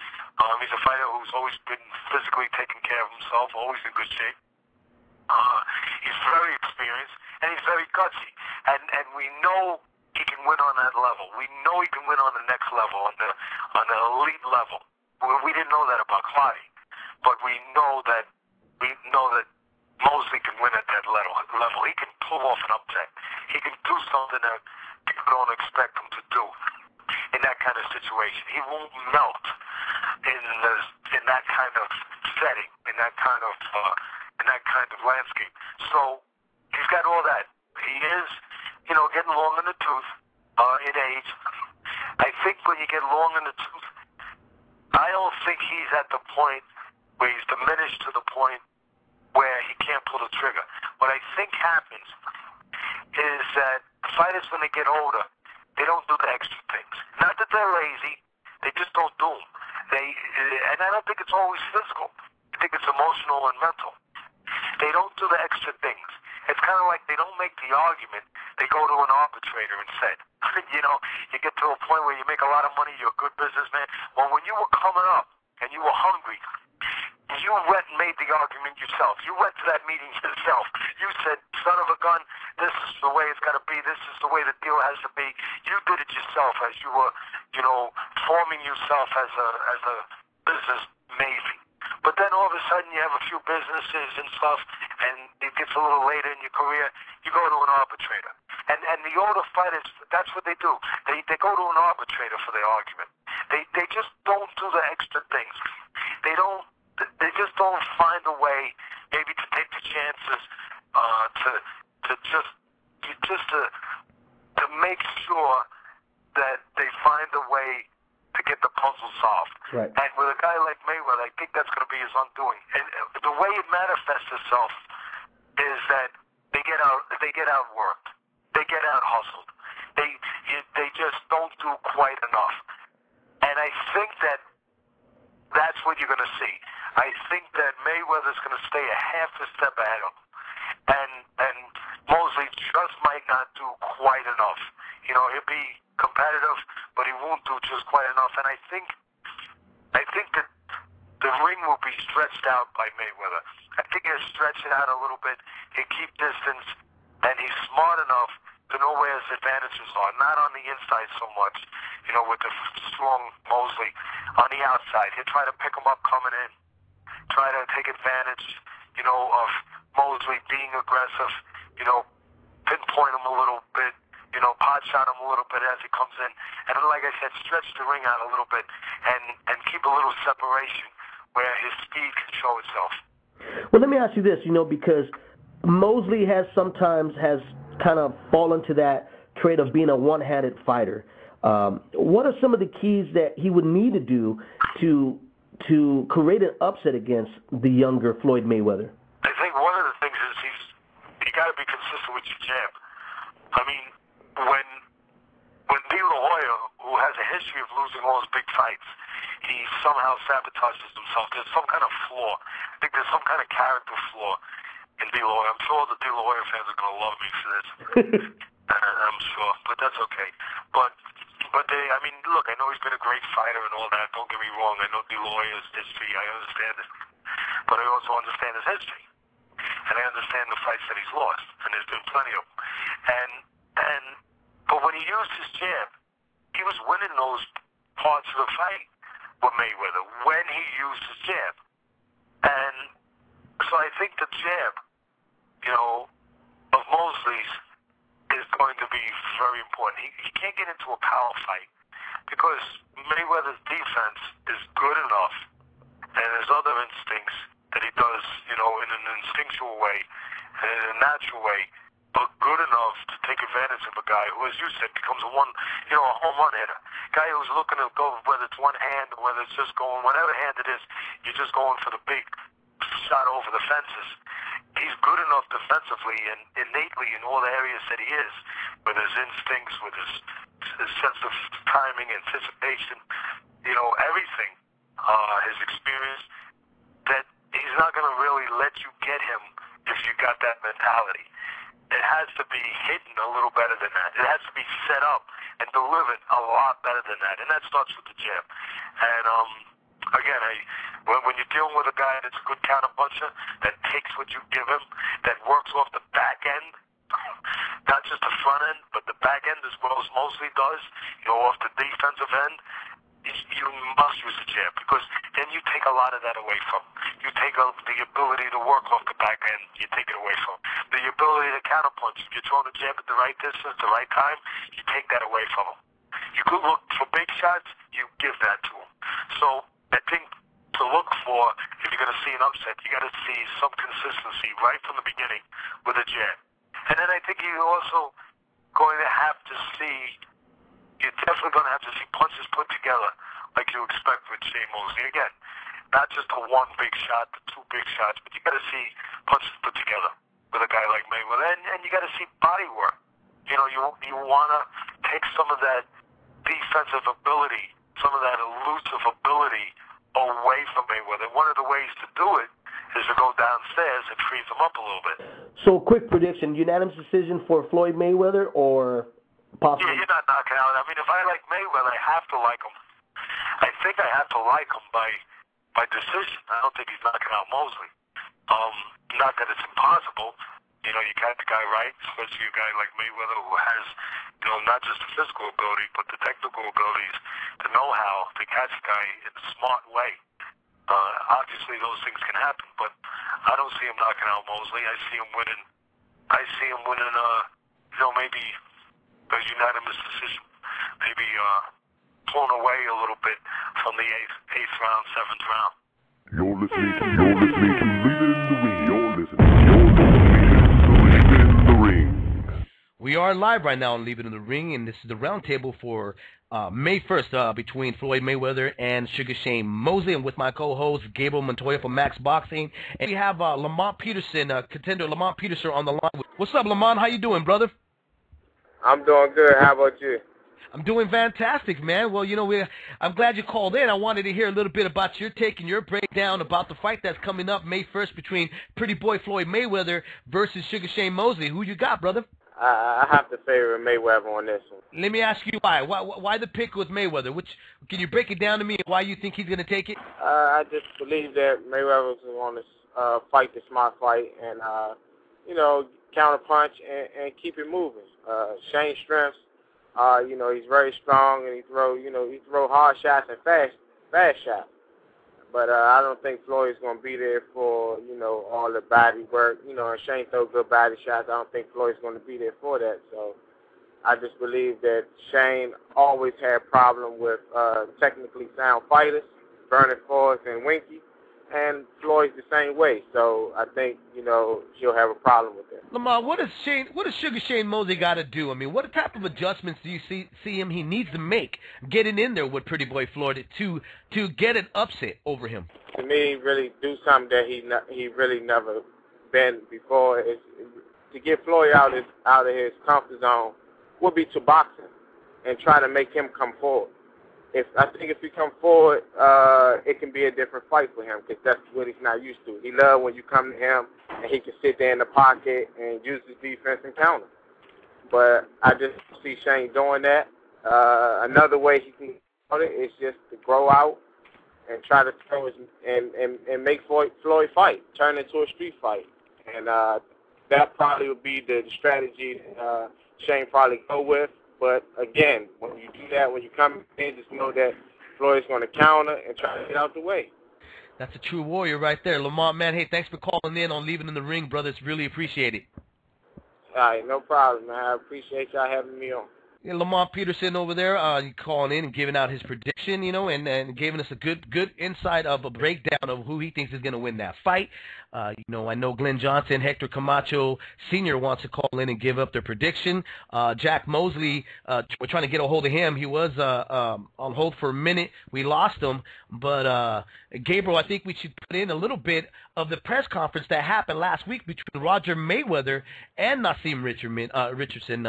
He's a fighter who's always been physically taking care of himself, always in good shape. He's very experienced, and he's very gutsy. And we know he can win on that level. We know he can win on the next level, on the elite level. We didn't know that about Clottey, but we know that Mosley can win at that level. He can pull off an upset. He can do something that people don't expect him to do in that kind of situation. He won't melt in that kind of setting, in that kind of landscape. So he's got all that. He is, you know, getting long in the tooth in age. I think when you get long in the tooth, I don't think he's at the point where he's diminished to the point where he can't pull the trigger. What I think happens is that fighters, when they get older, they don't do the extra things. Not that they're lazy, they just don't do them. And I don't think it's always physical. I think it's emotional and mental. They don't do the extra things. It's kind of like they don't make the argument. They go to an arbitrator. arbitrator and said, you know, you get to a point where you make a lot of money, you're a good businessman. Well, when you were coming up and you were hungry, you went and made the argument yourself. You went to that meeting yourself. You said, son of a gun, this is the way it's got to be. This is the way the deal has to be. You did it yourself as you were, you know, forming yourself as a business Navy. But then all of a sudden you have a few businesses and stuff, and it gets a little later in your career, you go to an arbitrator. And the older fighters, that's what they do. They go to an arbitrator for their argument. They just don't do the extra things. They just don't find a way maybe to take the chances to make sure that they find a way to get the puzzle solved. Right. And with a guy like Mayweather, I think that's going to be his undoing. And the way it manifests itself is that they get outworked, they get out hustled, they just don't do quite enough. And I think that's what you're going to see. I think that Mayweather's going to stay a half a step ahead of him. And Mosley just might not do quite enough. You know, he'll be competitive, but he won't do just quite enough. And I think that the ring will be stretched out by Mayweather. I think he'll stretch it out a little bit. He'll keep distance, and he's smart enough to know where his advantages are. Not on the inside so much, you know, with the strong Mosley. On the outside, he'll try to pick him up coming in, try to take advantage, you know, of Mosley being aggressive, you know, pinpoint him a little bit, you know, pot shot him a little bit as he comes in. And then, like I said, stretch the ring out a little bit and keep a little separation where his speed can show itself. Well, let me ask you this, you know, because Mosley sometimes has kind of fallen to that trait of being a one-handed fighter. What are some of the keys that he would need to do to create an upset against the younger Floyd Mayweather? I think one of the things is you got to be consistent with your jab. I mean, when De La Hoya, who has a history of losing all his big fights, he somehow sabotages himself. There's some kind of flaw. I think there's some kind of character flaw in De La Hoya. I'm sure all the De La Hoya fans are going to love me for this. I'm sure, but that's okay. But I mean, look, I know he's been a great fighter and all that. Don't get me wrong. I know De La Hoya's history. I understand it. But I also understand his history. And I understand the fights that he's lost. And there's been plenty of them. But when he used his jab, he was winning those parts of the fight with Mayweather when he used his jab. And so I think the jab, you know, of Mosley's is going to be very important. He can't get into a power fight because Mayweather's defense is good enough, and there's other instincts that he does, you know, in an instinctual way and in a natural way, but good enough to take advantage of a guy who, as you said, becomes a home run hitter. Guy who's looking to go, whether it's one hand or whether it's just going, whatever hand it is, you're just going for the big shot over the fences. He's good enough defensively and innately in all the areas that he is, with his instincts, with his sense of timing, anticipation, you know, everything, his experience, that he's not going to really let you get him if you got that mentality. It has to be hidden a little better than that. It has to be set up and delivered a lot better than that, and that starts with the jab. And again, when you're dealing with a guy that's a good counter puncher, that takes what you give him, that works off the back end, not just the front end, but the back end as well as Mosley does, you know, off the defensive end, you must use the jab, because then you take a lot of that away from him. You take the ability to work off the back end, you take it away from him. The ability to counterpunch, if you're throwing the jab at the right distance, the right time, you take that away from him. You could look for big shots, you give that to him. So I think to look for, if you're going to see an upset, you got to see some consistency right from the beginning with a jab. And then I think you're also going to have to see, you're definitely going to have to see punches put together like you expect with Shane Mosley. Again, not just the one big shot, the two big shots, but you got to see punches put together with a guy like Mayweather. And you got to see body work. You know, you want to take some of that defensive ability, some of that elusive ability away from Mayweather. One of the ways to do it is to go downstairs and freeze him up a little bit. So, quick prediction, unanimous decision for Floyd Mayweather or possible. Yeah, you're not knocking out. I mean, if I like Mayweather, I have to like him. I think I have to like him by decision. I don't think he's knocking out Mosley. Not that it's impossible. You know, you got the guy right, especially a guy like Mayweather who has, you know, not just the physical ability, but the technical abilities, the know-how to catch a guy in a smart way. Obviously, those things can happen, but I don't see him knocking out Mosley. I see him winning. You know, maybe a unanimous decision, maybe pulling away a little bit from the eighth round, seventh round. You're listening to Leave It in the Ring. You're listening to Leave It in the Ring. We are live right now on Leave It in the Ring, and this is the roundtable for May 1st between Floyd Mayweather and Sugar Shane Mosley. I'm with my co-host, Gabriel Montoya from Max Boxing. And we have Lamont Peterson, contender Lamont Peterson on the line. What's up, Lamont? How you doing, brother? I'm doing good. How about you? I'm doing fantastic, man. Well, you know, I'm glad you called in. I wanted to hear a little bit about your take and your breakdown about the fight that's coming up May 1st between Pretty Boy Floyd Mayweather versus Sugar Shane Mosley. Who you got, brother? I have to favor Mayweather on this one. Let me ask you why. Why the pick with Mayweather? Can you break it down to me why you think he's going to take it? I just believe that Mayweather is going to fight the smart fight and, you know, counterpunch and keep it moving. Shane's strengths, you know, he's very strong and he throw hard shots and fast shots. But I don't think Floyd's going to be there for, you know, all the body work. You know, and Shane throws good body shots. I don't think Floyd's going to be there for that. So I just believe that Shane always had a problem with technically sound fighters, Vernon Forrest and Winky. And Floyd's the same way, so I think, you know, he'll have a problem with that. Lamar, what does Sugar Shane Mosley got to do? I mean, what type of adjustments do you see him he needs to make getting in there with Pretty Boy Floyd to get an upset over him? To me, really do something that he really never been before. To get Floyd out of his comfort zone would be to box him and try to make him come forward. I think if he come forward, it can be a different fight for him because that's what he's not used to. He loves when you come to him and he can sit there in the pocket and use his defense and counter. But I just see Shane doing that. Another way he can do it is just to grow out and try to throw and make Floyd fight, turn into a street fight. And that probably would be the strategy that Shane probably go with. But, again, when you do that, when you come in, just know that Floyd's going to counter and try to get out the way. That's a true warrior right there. Lamont, man, hey, thanks for calling in on Leaving in the Ring, brothers. Really appreciate it. All right, no problem, man. I appreciate y'all having me on. Yeah, Lamont Peterson over there, calling in and giving out his prediction, you know, and giving us a good insight of a breakdown of who he thinks is going to win that fight. You know, I know Glenn Johnson, Hector Camacho Sr. wants to call in and give up their prediction. Jack Mosley, we're trying to get a hold of him. He was on hold for a minute. We lost him. But, Gabriel, I think we should put in a little bit of the press conference that happened last week between Roger Mayweather and Naseem Richardson,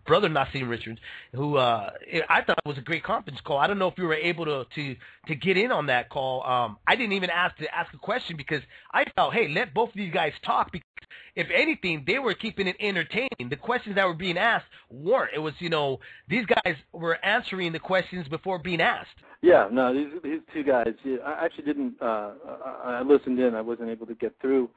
brother Naseem Richards, who I thought was a great conference call. I don't know if you were able to get in on that call. I didn't even ask a question because I felt, hey, let both of these guys talk because if anything, they were keeping it entertaining. The questions that were being asked weren't. It was, you know, these guys were answering the questions before being asked. Yeah, no, these two guys, I actually didn't, I listened in. I wasn't able to get through.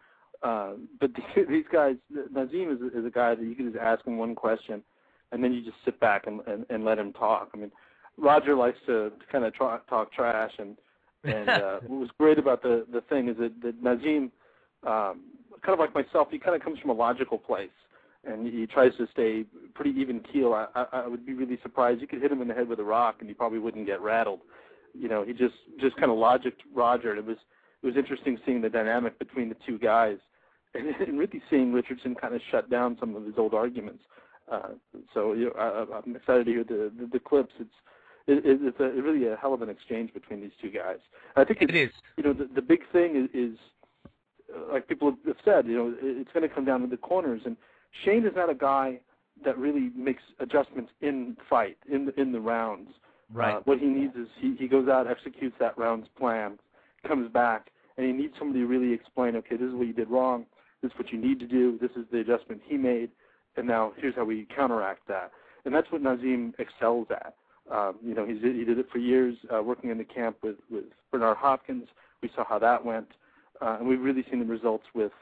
But these guys, Naseem is a guy that you can just ask him one question, and then you just sit back and let him talk. I mean, Roger likes to kind of talk trash, and what was great about the thing is that Naseem, kind of like myself, he kind of comes from a logical place, and he tries to stay pretty even keel. I would be really surprised. You could hit him in the head with a rock, and he probably wouldn't get rattled. You know, he just kind of logicked Roger. And it was interesting seeing the dynamic between the two guys, and really seeing Richardson kind of shut down some of his old arguments. So you know, I'm excited to hear the clips. It's really a hell of an exchange between these two guys. I think it is. You know, the big thing is like people have said, you know, it's going to come down to the corners. And Shane is not a guy that really makes adjustments in fight, in the rounds. Right. What he needs is he goes out, executes that round's plan, comes back, and he needs somebody to really explain, okay, this is what you did wrong, this is what you need to do, this is the adjustment he made, and now here's how we counteract that. and that's what Naseem excels at. You know, he did it for years, working in the camp with Bernard Hopkins. We saw how that went, and we've really seen the results with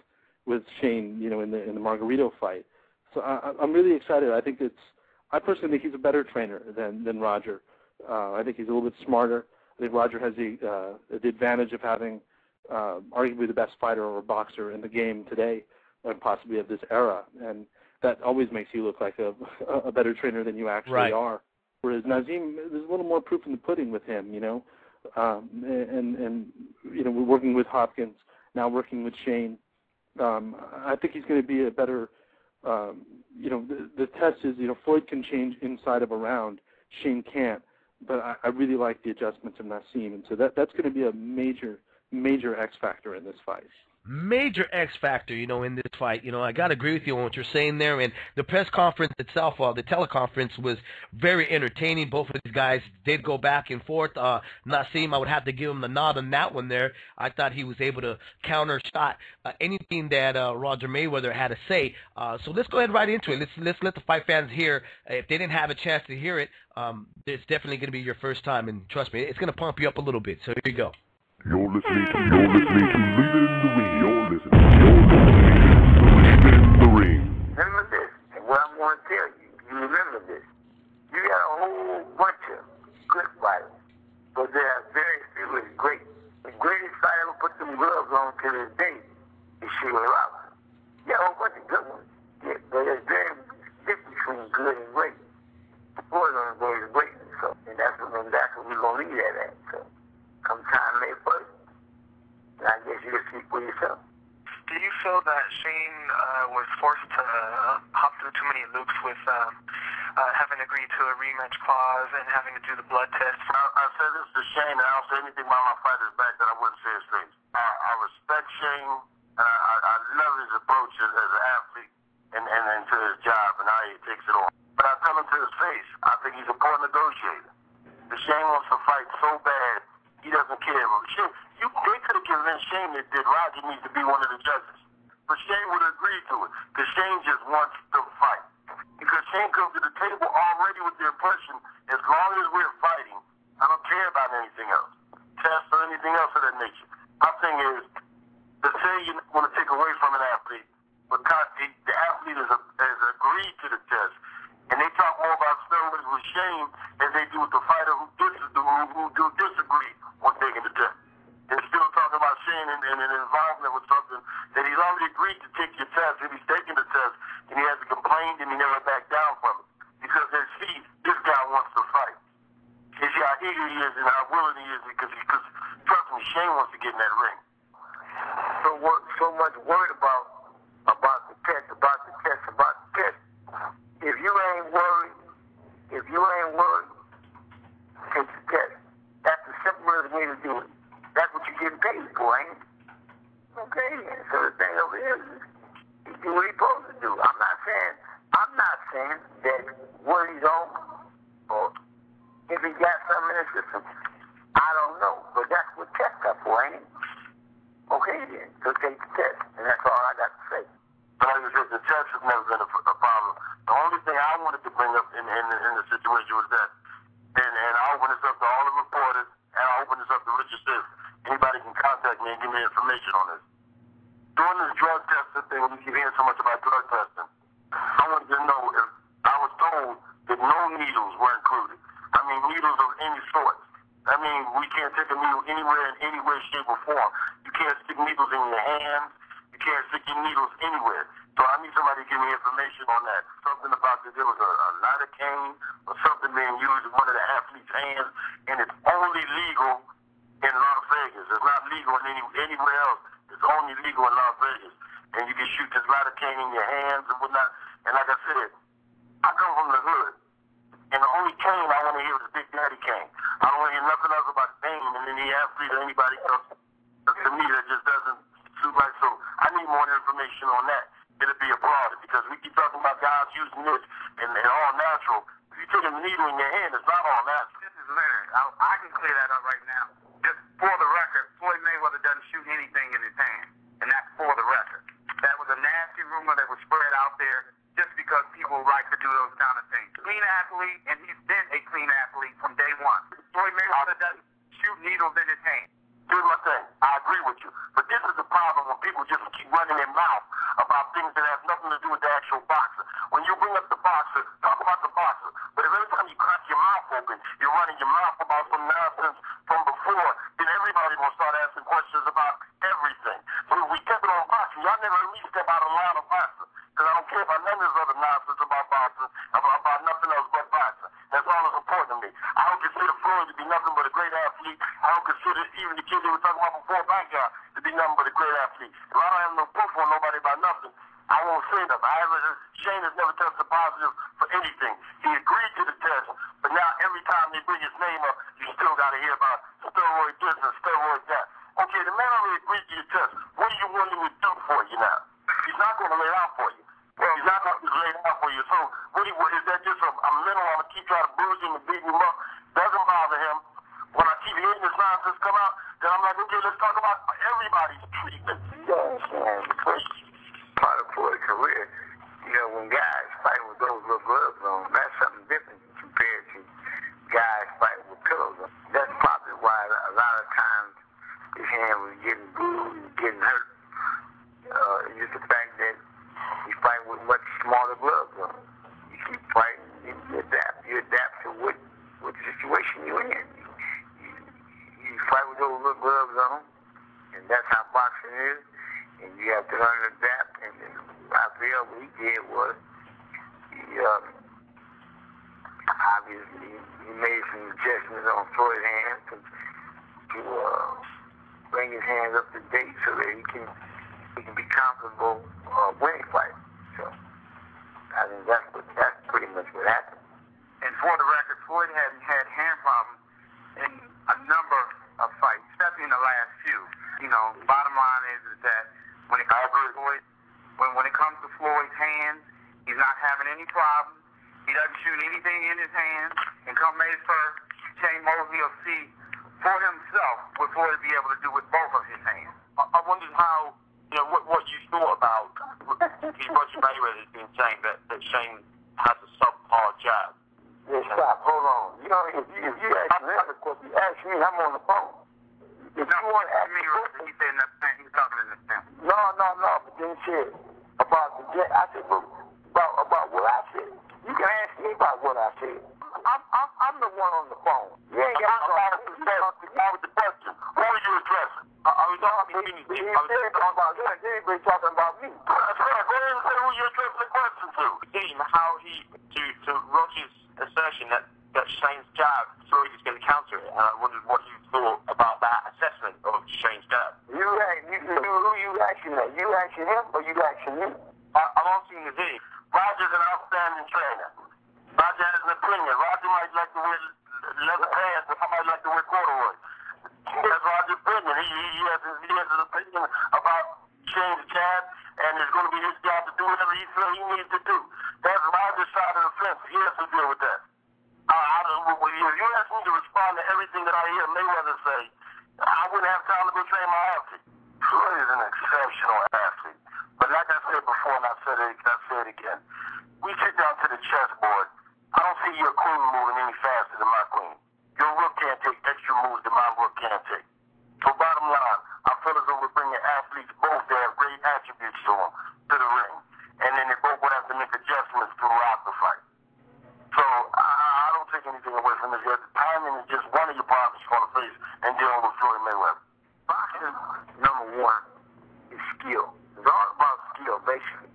Shane, you know, in the Margarito fight. So I'm really excited. I personally think he's a better trainer than Roger. I think he's a little bit smarter. I think Roger has the advantage of having arguably the best fighter or boxer in the game today, and possibly of this era, and that always makes you look like a better trainer than you actually are. Whereas Naseem, there's a little more proof in the pudding with him, you know, and you know, we're working with Hopkins, now working with Shane. I think he's going to be a better, you know, the test is, you know, Floyd can change inside of a round, Shane can't, but I really like the adjustments of Naseem, and so that's going to be a major X factor in this fight. Major X factor, you know, in this fight. You know, I got to agree with you on what you're saying there. And the press conference itself, the teleconference, was very entertaining. Both of these guys did go back and forth. Naseem, I would have to give him the nod on that one there. I thought he was able to counter shot anything that Roger Mayweather had to say. So let's go ahead right into it. Let's let the fight fans hear. If they didn't have a chance to hear it, it's definitely going to be your first time. And trust me, it's going to pump you up a little bit. So here you go. You're listening to Leave It in the Ring. You're listening to Leave It in the Ring. Remember this, and what I'm going to tell you, you remember this. You got a whole bunch of good fighters, but there are very few that's great. The greatest fighter ever put them gloves on to this day is Sugar Robert. You got a whole bunch of good ones. Yeah, but there's very difference between good and great. Floyd on the way is great, so, and that's what we're going to leave that at. So, come time May 1st, and I guess you can speak for yourself. Do you feel that Shane was forced to hop through too many loops with having agreed to a rematch clause and having to do the blood test? I said this to Shane, and I don't say anything about my fighter's back that I wouldn't say his face. I respect Shane, and I love his approach as an athlete and to his job and how he takes it on. But I tell him to his face, I think he's a poor negotiator. If Shane wants to fight so bad, he doesn't care. They could have convinced Shane that Roger needs to be one of the judges. But Shane would agree to it, because Shane just wants to fight. Because Shane comes to the table already with the impression, as long as we're fighting, I don't care about anything else. Test or anything else of that nature. My thing is, to say you want to take away from an athlete, but the athlete has agreed to the test, and they talk more about steroids with Shane as they do with the fighter who disagree on taking the test. They're still talking about Shane and an involvement with something that he's already agreed to take your test. If he's taking the test and he hasn't complained and he never backed down from it. Because they see this guy wants to fight. They see how eager he is and how willing he is, because trust me, Shane wants to get in that ring. So much worried about the test. If you ain't worried, take the test. That's the simplest way to do it. That's what you're getting paid for, ain't it? Okay, so the thing over here is he do what he's supposed to do. I'm not saying that what he's on, or if he got something in his system, I don't know. But that's what tests are for, ain't it? Okay then, so take the test, and that's all I got to say. But like I said, the test has never been a problem. The only thing I wanted to bring up in the situation was that, and I open this up to all the reporters, and I open this up to Richard Stiff. Anybody can contact me and give me information on this. During this drug testing thing, we keep hearing so much about drug testing. I wanted to know if I was told that no needles were included. I mean, needles of any sort. I mean, we can't take a needle anywhere in any way, shape, or form. You can't stick needles in your hands. You can't stick your needles anywhere. So I need somebody to give me information on that. Something about that there was a lidocaine or something being used in one of the athletes' hands, and it's only legal in Las Vegas. It's not legal in anywhere else. It's only legal in Las Vegas. And you can shoot this lidocaine in your hands and whatnot. And like I said, I come from the hood. And the only cane I want to hear is Big Daddy cane. I don't want to hear nothing else about Dane and any athlete or anybody else. To me, that just doesn't suit right. So I need more information on that. It'll be applauded, because we keep talking about guys using this and all natural. If you take a needle in your hand, it's not all natural. This is Leonard. I can clear that up right now. Just for the record, Floyd Mayweather doesn't shoot anything in his hand, and that's for the record. That was a nasty rumor that was spread out there just because people like to do those kind of things. He clean athlete, and he's been a clean athlete from day one. Floyd Mayweather doesn't shoot needles in his hand. Here's my thing. I agree with you. But this is the problem when people just keep running their mouth about things that have nothing to do with the actual boxer. When you bring up the boxer, talk about the boxer. But if every time you crack your mouth open, you're running your mouth about some nonsense from before, then everybody will start asking questions about everything. So if we kept it on boxing, y'all never at least step out of line of boxing. Because I don't care about none of this other nonsense about boxing, about nothing else but boxing. That's all that's important to me. I don't consider Floyd to be nothing but a great athlete. I don't consider even the kid they were talking about before, Backyard, to be nothing but a great athlete. If I don't have no proof on nobody about nothing, I won't say nothing. Shane has never tested positive for anything. He agreed to the test, but now every time they bring his name up, you still got to hear about steroid this and steroid that. Okay, the man already agreed to your test. What do you want him to do for you now? He's not going to lay it out for you. He's not going to lay it out for you. So is that just a mental? I'm going to keep trying to bruise him and beat him up. Doesn't bother him. When I keep hearing this nonsense come out, then I'm like, okay, let's talk about everybody's treatment. Part of Floyd's career, you know, when guys fight with those little gloves on, that's something different compared to guys fighting with pillows on. That's probably why a lot of times his hand was getting bruised, getting hurt. It's just the fact that he's fighting with much smaller gloves on. You keep fighting, you adapt to what situation you're in. You fight with those little gloves on, and that's how boxing is. And you have to learn to adapt. And Raphael, what he did was, he obviously he made some adjustments on Floyd's hands to bring his hands up to date so that he can be comfortable winning fights. So I think that's pretty much what happened. And for the record, Floyd hadn't had hand problems in a number of fights, especially in the last few. You know, bottom line is that when it comes to Floyd, when it comes to Floyd's hands, he's not having any problems. He doesn't shoot anything in his hands. And come May 1st, Shane Mosley will see for himself what Floyd will be able to do with both of his hands. I wondered how, you know, what you thought about Roger Mayweather has been saying that Shane has a subpar jab. Yeah, stop. Hold on. You know, if you ask me another question, ask me, I'm on the phone. If you want to ask me, he said nothing. He's talking in the same. No. But then he said about the jab. I said about what I said. You can ask me about what I said. I'm the one on the phone. You ain't got to talk with the question. Who are you addressing? I was talking about you. He ain't talking about me. That's right. Go ahead and say who you're addressing the question to. How he to Roger's assertion that Shane's jab, Floyd is going to counter it. And I wondered what you thought about that assessment of Shane's jab. Who you asking that? You asking him or you asking me? I'm asking the V. Roger's an outstanding trainer. Roger has an opinion. Roger might like to wear leather pants, but I might like to wear corduroy. That's Roger's opinion. He has an opinion about Shane's jab, and it's going to be his job to do whatever he feels he needs to do. That's Roger's side of the fence. He has to deal with that. If you ask me to respond to everything that I hear Mayweather say, I wouldn't have time to go train my athlete. Floyd is an exceptional athlete. But like I said before, and I say it again, we sit down to the chessboard. I don't see your queen moving any faster than my queen. Your rook can't take extra moves that my rook can't take. So bottom line, I feel as though we're bringing athletes both that have great attributes to them to the ring. And then they both would have to make adjustments throughout the fight. So I don't take anything away from this yet. The timing is just one of your problems you're going to face in dealing with Floyd Mayweather. Boxing, number one, is skill. It's all about skill, basically.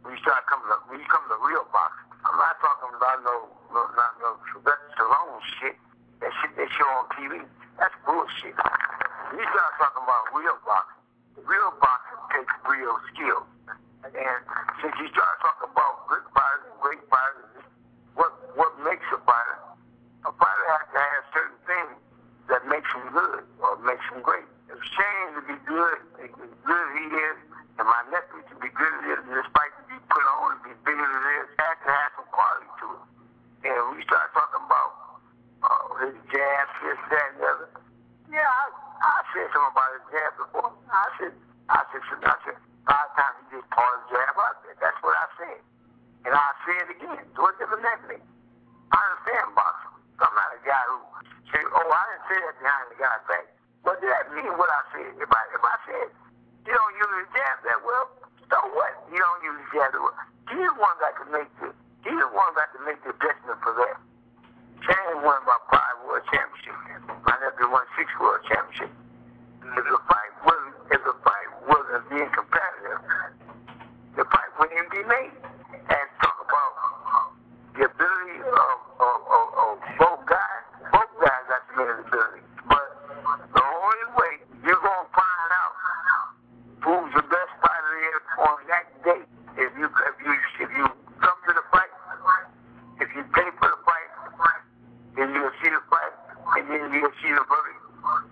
When you come to real boxing, I'm not talking about no Stallone shit. That shit they show on TV, that's bullshit. When you start talking about real boxing takes real skill. And since you start talking about good fighters and great fighters, what makes a fighter? A fighter has to have certain things that makes him good or makes him great. If Shane to be good as he is, and my nephew to be good as he is, and this fight to be put on and be bigger than it is, has to have some quality to it. And when you start talking about his jab, this, that, and the other, yeah, I said something about his jab before. I said 5 times he did part of the jab. That's what I said. And I'll say it again. Do it differently. damn boxer. I'm not a guy who say, oh, I didn't say that behind the guy's back. But did that mean what I said? If I said you don't use the jab that well, so what? You don't use the jab that well. He's the one that can make the adjustment for that. Shane won about 5 world championships. My nephew won 6 world championships. If the fight wasn't being competitive, the fight wouldn't even be made. And talk about the ability of both guys. Both guys got tremendous ability. But the only way you're gonna find out who's the best fighter is on that day if you come to the fight, if you pay for the fight, then you'll see the fight, and then you'll see the verdict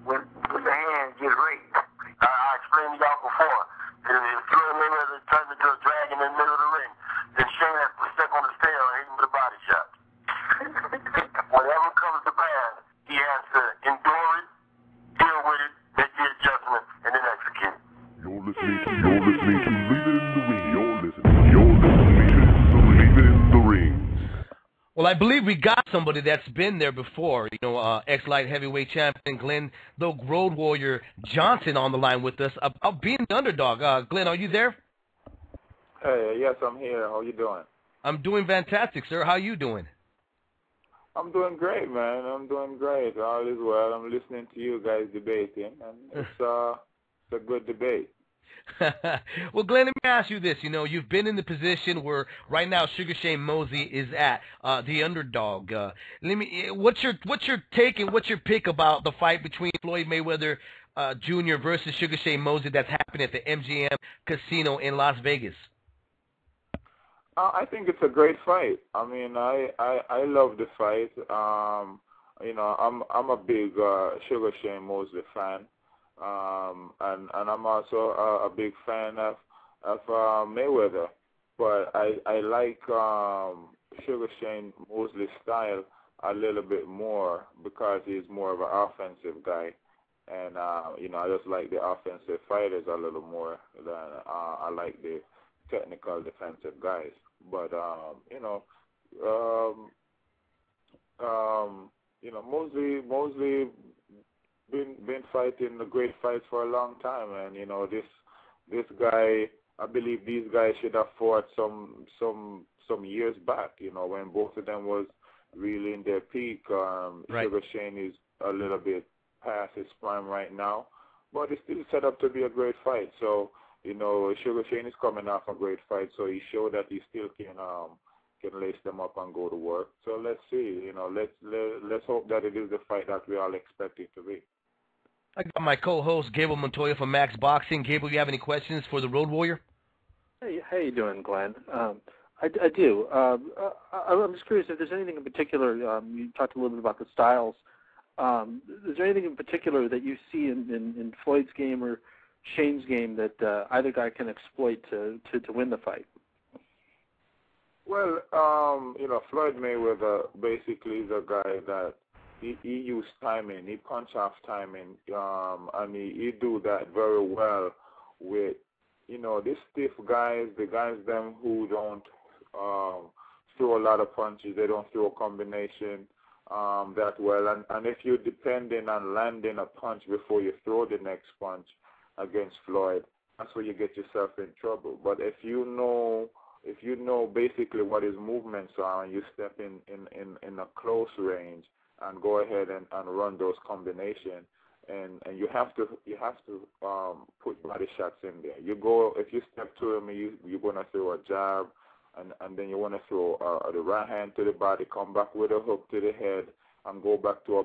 when the hands get raised. I explained to y'all before. If Floyd Mayweather turns into a dragon in the middle of the ring, then Shane has to step on the tail and hit him with a body shot. Whatever comes to pass, he has to endure it, deal with it, make the adjustment, and then execute. You're listening to Leave It in the Ring. You're listening to Leave It in the Ring. Well, I believe we got somebody that's been there before. Ex-light heavyweight champion Glenn, the Road Warrior Johnson, on the line with us. Being the underdog. Glenn, are you there? Hey, yes, I'm here. How you doing? I'm doing fantastic, sir. How you doing? I'm doing great, man. I'm doing great. All is well. I'm listening to you guys debating, and it's a good debate. Well, Glenn, let me ask you this. You've been in the position where right now Sugar Shane Mosley is at, the underdog. What's your take and what's your pick about the fight between Floyd Mayweather Jr. versus Sugar Shane Mosley that's happening at the MGM Casino in Las Vegas? I think it's a great fight. I mean, I love the fight. I'm a big Sugar Shane Mosley fan. And I'm also a big fan of Mayweather, but I like Sugar Shane Mosley's style a little bit more because he's more of an offensive guy, and I just like the offensive fighters a little more than I like the technical defensive guys. But Mosley been fighting the great fights for a long time, and this guy, I believe these guys should have fought some years back, when both of them was really in their peak. Right. Sugar Shane is a little bit past his prime right now, but it's still set up to be a great fight. So Sugar Shane is coming off a great fight, so he showed that he still can lace them up and go to work. So let's see, let's hope that it is the fight that we all expect it to be. I got my co-host, Gable Montoya from Max Boxing. Gable, you have any questions for the Road Warrior? Hey, how you doing, Glenn? I do. I'm just curious if there's anything in particular. You talked a little bit about the styles. Is there anything in particular that you see in Floyd's game or Shane's game that either guy can exploit to win the fight? Well, Floyd Mayweather basically is a guy that he used timing, he punch off timing, and he do that very well with, these stiff guys, the guys them who don't throw a lot of punches, they don't throw a combination that well, and if you're depending on landing a punch before you throw the next punch against Floyd, that's where you get yourself in trouble. But if you know basically what his movements are, and you step in a close range and go ahead and run those combinations, and you have to put body shots in there. If you step to him, you're gonna throw a jab, and then you want to throw the right hand to the body, come back with a hook to the head, and go back to a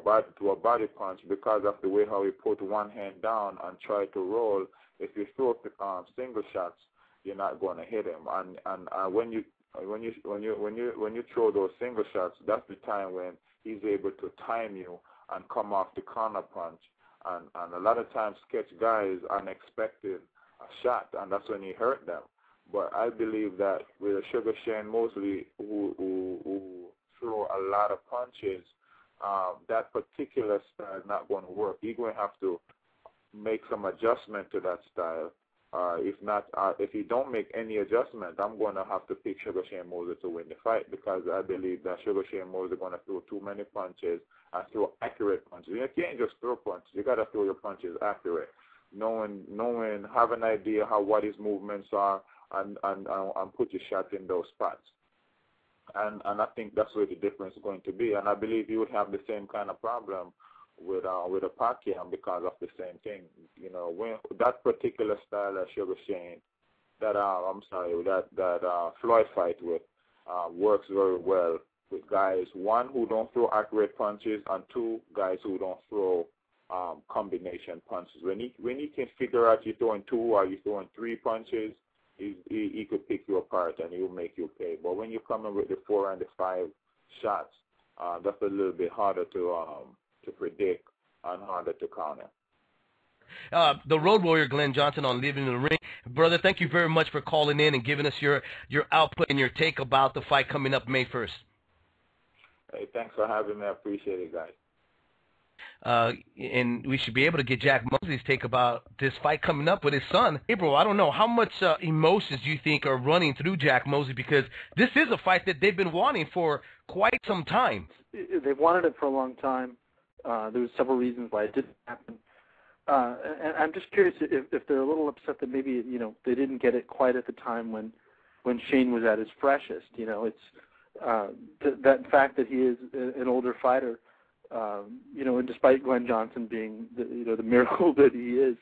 body punch. Because of the way how he put one hand down and try to roll, if you throw single shots, you're not going to hit him. And when you throw those single shots, that's the time when he's able to time you and come off the corner punch. And a lot of times catch guys unexpected a shot, and that's when he hurt them. But I believe that with a Sugar Shane Mosley who throw a lot of punches, that particular style is not going to work. He's going to have to make some adjustment to that style If he don't make any adjustment, I'm going to have to pick Sugar Shane Mosley to win the fight, because I believe that Sugar Shane Mosley is going to throw too many punches and throw accurate punches. You can't just throw punches. You got to throw your punches accurate, knowing, have an idea what his movements are, and put your shot in those spots. And I think that's where the difference is going to be. And I believe you would have the same kind of problem with a Pacquiao because of the same thing. You know, when that particular style of Sugar Shane, that Floyd fight with, works very well with guys, one, who don't throw accurate punches, and two, guys who don't throw combination punches. When he can figure out you're throwing 2 or you're throwing 3 punches, he could pick you apart and he'll make you pay. But when you come in with the 4 and the 5 shots, that's a little bit harder to predict and harder to counter. The Road Warrior, Glenn Johnson, on Living in the Ring. Brother, thank you very much for calling in and giving us your output and your take about the fight coming up May 1st. Hey, thanks for having me. I appreciate it, guys. And we should be able to get Jack Mosley's take about this fight coming up with his son. April, I don't know, how much emotions do you think are running through Jack Mosley, because this is a fight that they've been wanting for quite some time. They've wanted it for a long time. There was several reasons why it didn't happen. And I'm just curious if they're a little upset that maybe, you know, they didn't get it quite at the time when Shane was at his freshest. You know, it's that fact that he is an older fighter. You know, and despite Glenn Johnson being the miracle that he is,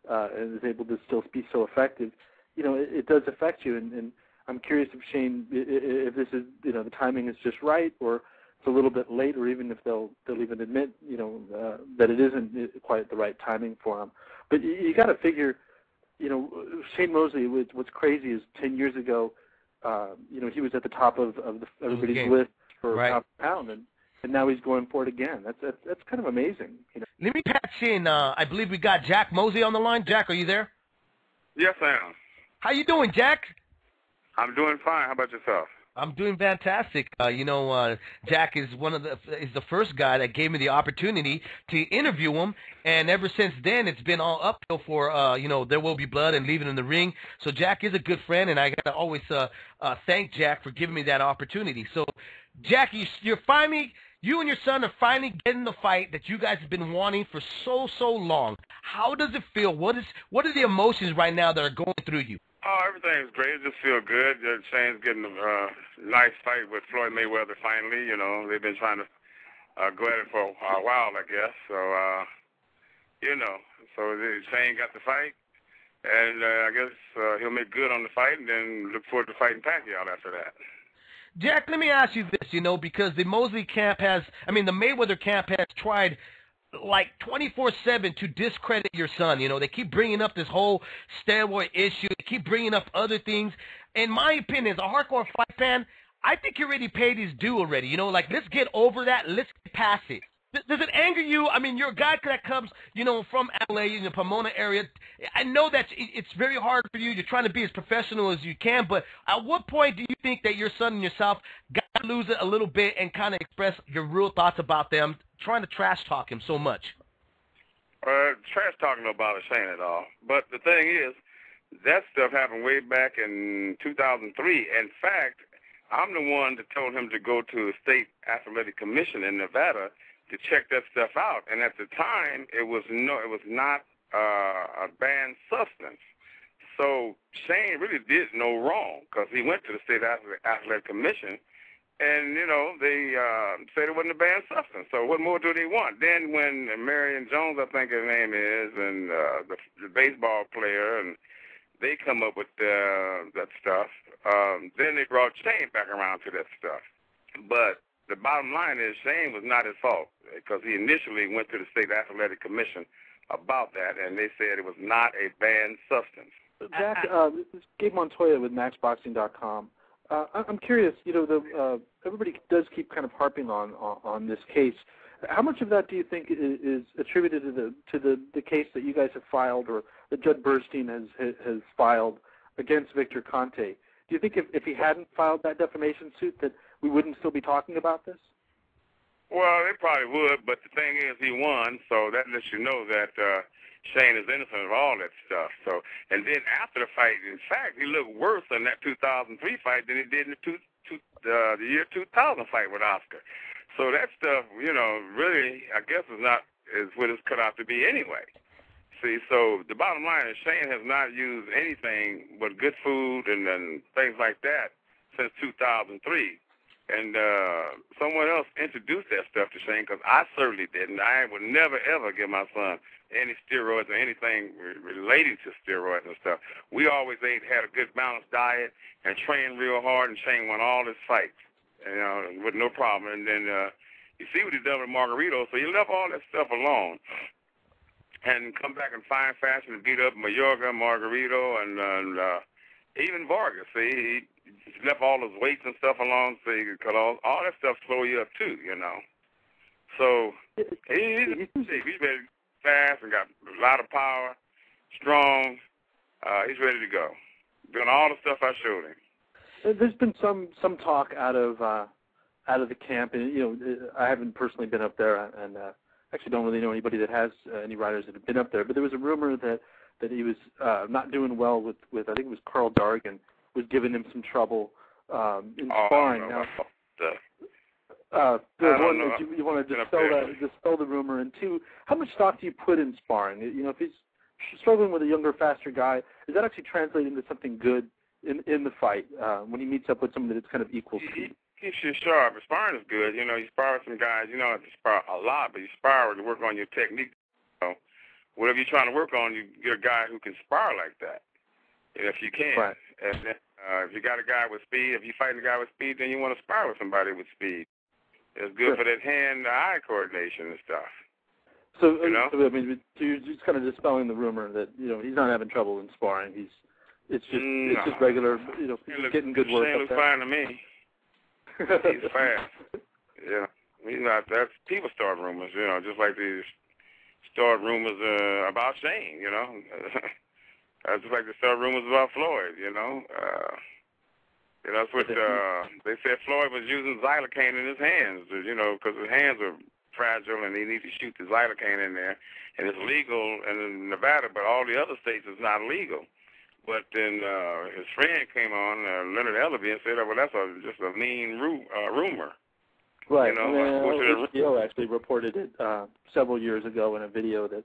and is able to still be so effective, you know, it does affect you. And I'm curious if Shane, if this is, you know, the timing is just right, or it's a little bit late, or even if they'll even admit, you know, that it isn't quite the right timing for him. But you got to figure, you know, Shane Mosley. What's crazy is 10 years ago, you know, he was at the top of everybody's list for pound, and now he's going for it again. That's kind of amazing. You know? Let me patch in. I believe we got Jack Mosley on the line. Jack, are you there? Yes, I am. How you doing, Jack? I'm doing fine. How about yourself? I'm doing fantastic. You know, Jack is the first guy that gave me the opportunity to interview him, and ever since then, it's been all uphill for you know, There Will Be Blood and Leaving in the Ring. So Jack is a good friend, and I gotta always thank Jack for giving me that opportunity. So, Jack, you're finally. You and your son are finally getting the fight that you guys have been wanting for so long. How does it feel? What are the emotions right now that are going through you? Oh, everything's great. It just feels good. Shane's getting a nice fight with Floyd Mayweather finally. You know, they've been trying to go at it for a while, I guess. So, you know, so Shane got the fight, and I guess he'll make good on the fight, and then look forward to fighting Pacquiao after that. Jack, let me ask you this, you know, because the Mosley camp the Mayweather camp has tried like 24/7 to discredit your son. You know, they keep bringing up this whole steroid issue. They keep bringing up other things. In my opinion, as a hardcore fight fan, I think he already paid his due already. You know, like, let's get over that. Let's get past it. Does it anger you? I mean, you're a guy that comes, you know, from L.A., in the Pomona area. I know that it's very hard for you. You're trying to be as professional as you can, but at what point do you think that your son and yourself got to lose it a little bit and kind of express your real thoughts about them, trying to trash talk him so much? Trash talking about Shane at all. But the thing is, that stuff happened way back in 2003. In fact, I'm the one that told him to go to the State Athletic Commission in Nevada to check that stuff out. And at the time, it was not a banned substance. So Shane really did no wrong, because he went to the State Athletic Commission, and, you know, they said it wasn't a banned substance. So what more do they want? Then when Marion Jones, I think his name is, and the baseball player, and they come up with that stuff, then they brought Shane back around to that stuff. But the bottom line is Shane was not his fault, because he initially went to the State Athletic Commission about that, and they said it was not a banned substance. Jack, this is Gabe Montoya with MaxBoxing.com. I'm curious, you know, everybody does keep kind of harping on this case. How much of that do you think is attributed to the case that you guys have filed, or that Judd Burstein has filed against Victor Conte? Do you think if he hadn't filed that defamation suit that we wouldn't still be talking about this? Well, they probably would, but the thing is he won, so that lets you know that Shane is innocent of all that stuff. So, and then after the fight, in fact, he looked worse in that 2003 fight than he did in the year 2000 fight with Oscar. So that stuff, you know, really, I guess is what it's cut out to be anyway. See, so the bottom line is Shane has not used anything but good food and things like that since 2003. And someone else introduced that stuff to Shane because I certainly didn't. I would never, ever give my son any steroids or anything related to steroids and stuff. We always had a good balanced diet and trained real hard, and Shane won all his fights, you know, with no problem. And then you see what he done with Margarito, so he left all that stuff alone and come back in fine fashion and beat up Mayorga, Margarito, and even Vargas. See, he left all his weights and stuff alone, so you could all that stuff slow you up too, you know. So he's ready, fast, and got a lot of power, strong. He's ready to go. Doing all the stuff I showed him. There's been some talk out of the camp, and you know, I haven't personally been up there, and actually don't really know anybody that has any riders that have been up there. But there was a rumor that he was not doing well with I think it was Carl Dargan, was giving him some trouble in sparring. Now, one, you want to dispel the rumor, and two, how much stock do you put in sparring? You know, if he's struggling with a younger, faster guy, is that actually translating to something good in the fight when he meets up with someone that's kind of equal speed? Keeps you sharp. Sparring is good. You know, you spar with some guys, you don't have to spar a lot, but you spar to work on your technique. So whatever you're trying to work on, you get a guy who can spar like that, if you can. Right. And then, if you got a guy with speed, if you're fighting a guy with speed, then you want to spar with somebody with speed. It's good for that hand-eye coordination and stuff. So, you know? So I mean, you're just kind of dispelling the rumor that, you know, he's not having trouble in sparring. It's just regular, you know, he's getting good work. Shane looks fine to me. He's fast. Yeah. He's not. That's people start rumors, you know, just like they start rumors about Shane, you know. Just like they start rumors about Floyd, you know. You know, that's what they said. Floyd was using xylocaine in his hands, you know, because his hands are fragile and he needs to shoot the xylocaine in there. And it's legal in Nevada, but all the other states it's not legal. But then his friend came on, Leonard Ellerby, and said, well, that's just a mean rumor. Right. You know, HBO actually reported it several years ago in a video that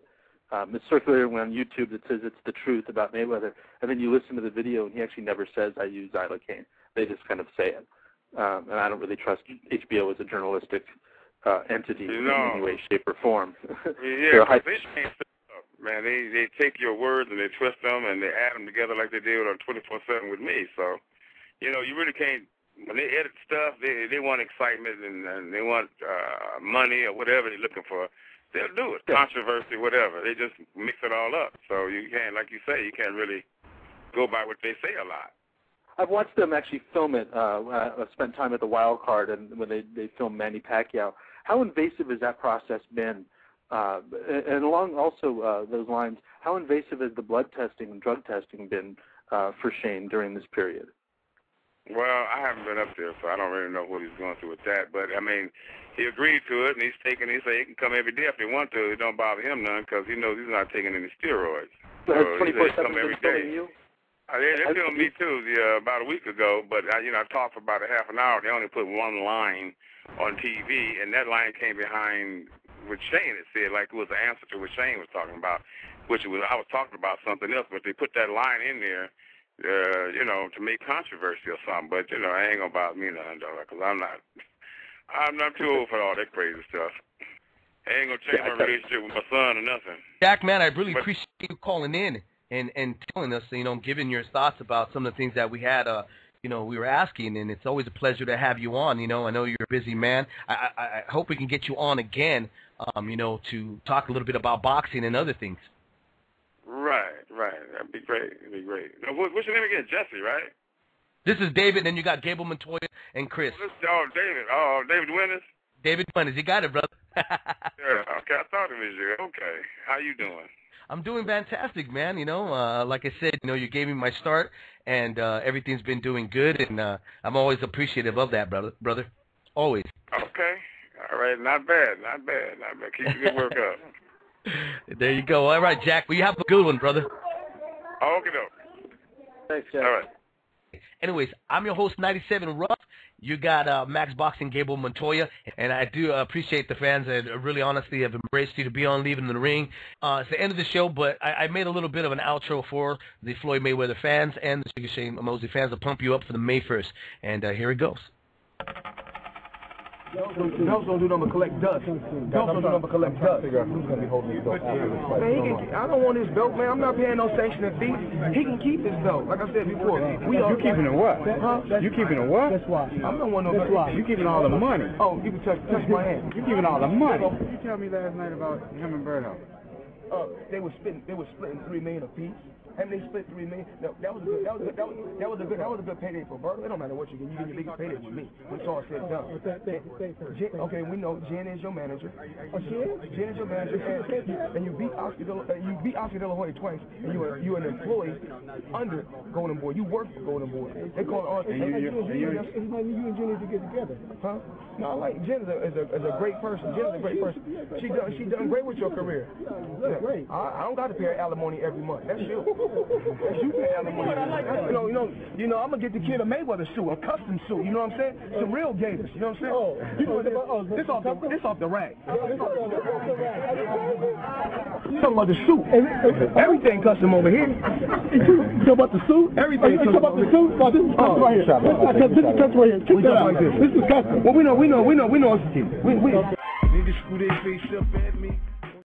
it's circulating on YouTube that says it's the truth about Mayweather. And then you listen to the video, and he actually never says, I use xylocaine. They just kind of say it. And I don't really trust HBO as a journalistic entity in any way, shape, or form. Yeah, man, they take your words and they twist them and they add them together like they did on 24/7 with me. So, you know, you really can't. When they edit stuff, they want excitement and they want money or whatever they're looking for. They'll do it. Controversy, whatever. They just mix it all up. So you can't, like you say, you can't really go by what they say a lot. I've watched them actually film it. I spent time at the Wild Card and when they filmed Manny Pacquiao. How invasive has that process been? And along also those lines, how invasive has the blood testing and drug testing been for Shane during this period? Well, I haven't been up there, so I don't really know what he's going through with that. But, I mean, he agreed to it, and he said he can come every day if he wants to. It don't bother him none because he knows he's not taking any steroids. So has 24/7 come every day. You? They filmed me, too, about a week ago. But, I talked for about a half an hour. They only put one line on TV, and that line came behind what Shane had said, like it was the answer to what Shane was talking about, which was I was talking about something else, but they put that line in there, you know, to make controversy or something. But, you know, it ain't going to bother me none, though, because I'm not too old for all that crazy stuff. It ain't going to change my relationship with my son or nothing. Jack, man, I really appreciate you calling in and telling us, you know, giving your thoughts about some of the things that we had, you know, we were asking, and it's always a pleasure to have you on. You know, I know you're a busy man. I hope we can get you on again, you know, to talk a little bit about boxing and other things. Right. That'd be great. Now, what's your name again? Jesse, right? This is David, and then you got Gable Montoya and Chris. David. David Winters? David Winters. You got it, brother. Yeah, okay, I thought it was you. Okay. How you doing? I'm doing fantastic, man. You know, like I said, you know, you gave me my start, and everything's been doing good, and I'm always appreciative of that, brother. Always. Okay. All right. Not bad. Keep the good work up. There you go. All right, Jack. Well, you have a good one, brother. Okay, though. Thanks, Jack. All right. Anyways, I'm your host, 97 Ruff. You got Max Boxing, Gable Montoya, and I do appreciate the fans that really honestly have embraced you to be on Leaving the Ring. It's the end of the show, but I made a little bit of an outro for the Floyd Mayweather fans and the Sugar Shane Mosley fans to pump you up for the May 1st, and here it goes. Dubs don't do nothing but collect dust. Dubs don't do nothing but collect dust. Who's gonna be holding this belt? Man, I don't want his belt, man. I'm not paying no sanctioning fee. He can keep his belt. Like I said before, You keeping it what? Huh? You keeping it what? That's why. I'm not one of those. You keeping all the money. Oh, you can touch my hand. You keeping all the money. You tell me last night about him and Birdo. They were splitting $3 million apiece. And they split $3 million. No, that was a good payday for Birdo. It don't matter what you get. You get your biggest payday with me. When it's all said and done. Okay, we know Jen is your manager. Jen is your manager, and you beat Oscar De La Hoya twice, and you're an employee under Golden Boy. You work for Golden Boy. They call it. You and Jen need to get together, huh? No, like Jen is a great person. Jen is a great person. She done great with your career. Yeah. I don't got to pay alimony every month. That's you. You pay alimony. You know, I'm gonna get the kid a Mayweather suit, a custom suit. You know what I'm saying? Some real gators. You know what I'm saying? This off the rack. You talking about the suit? Everything custom over here. You talking about the suit? Everything custom. You talking about the suit? Oh, this is custom right here. This is custom right here. Check that out. This is custom. Well, we know. Niggas screw their face up at me.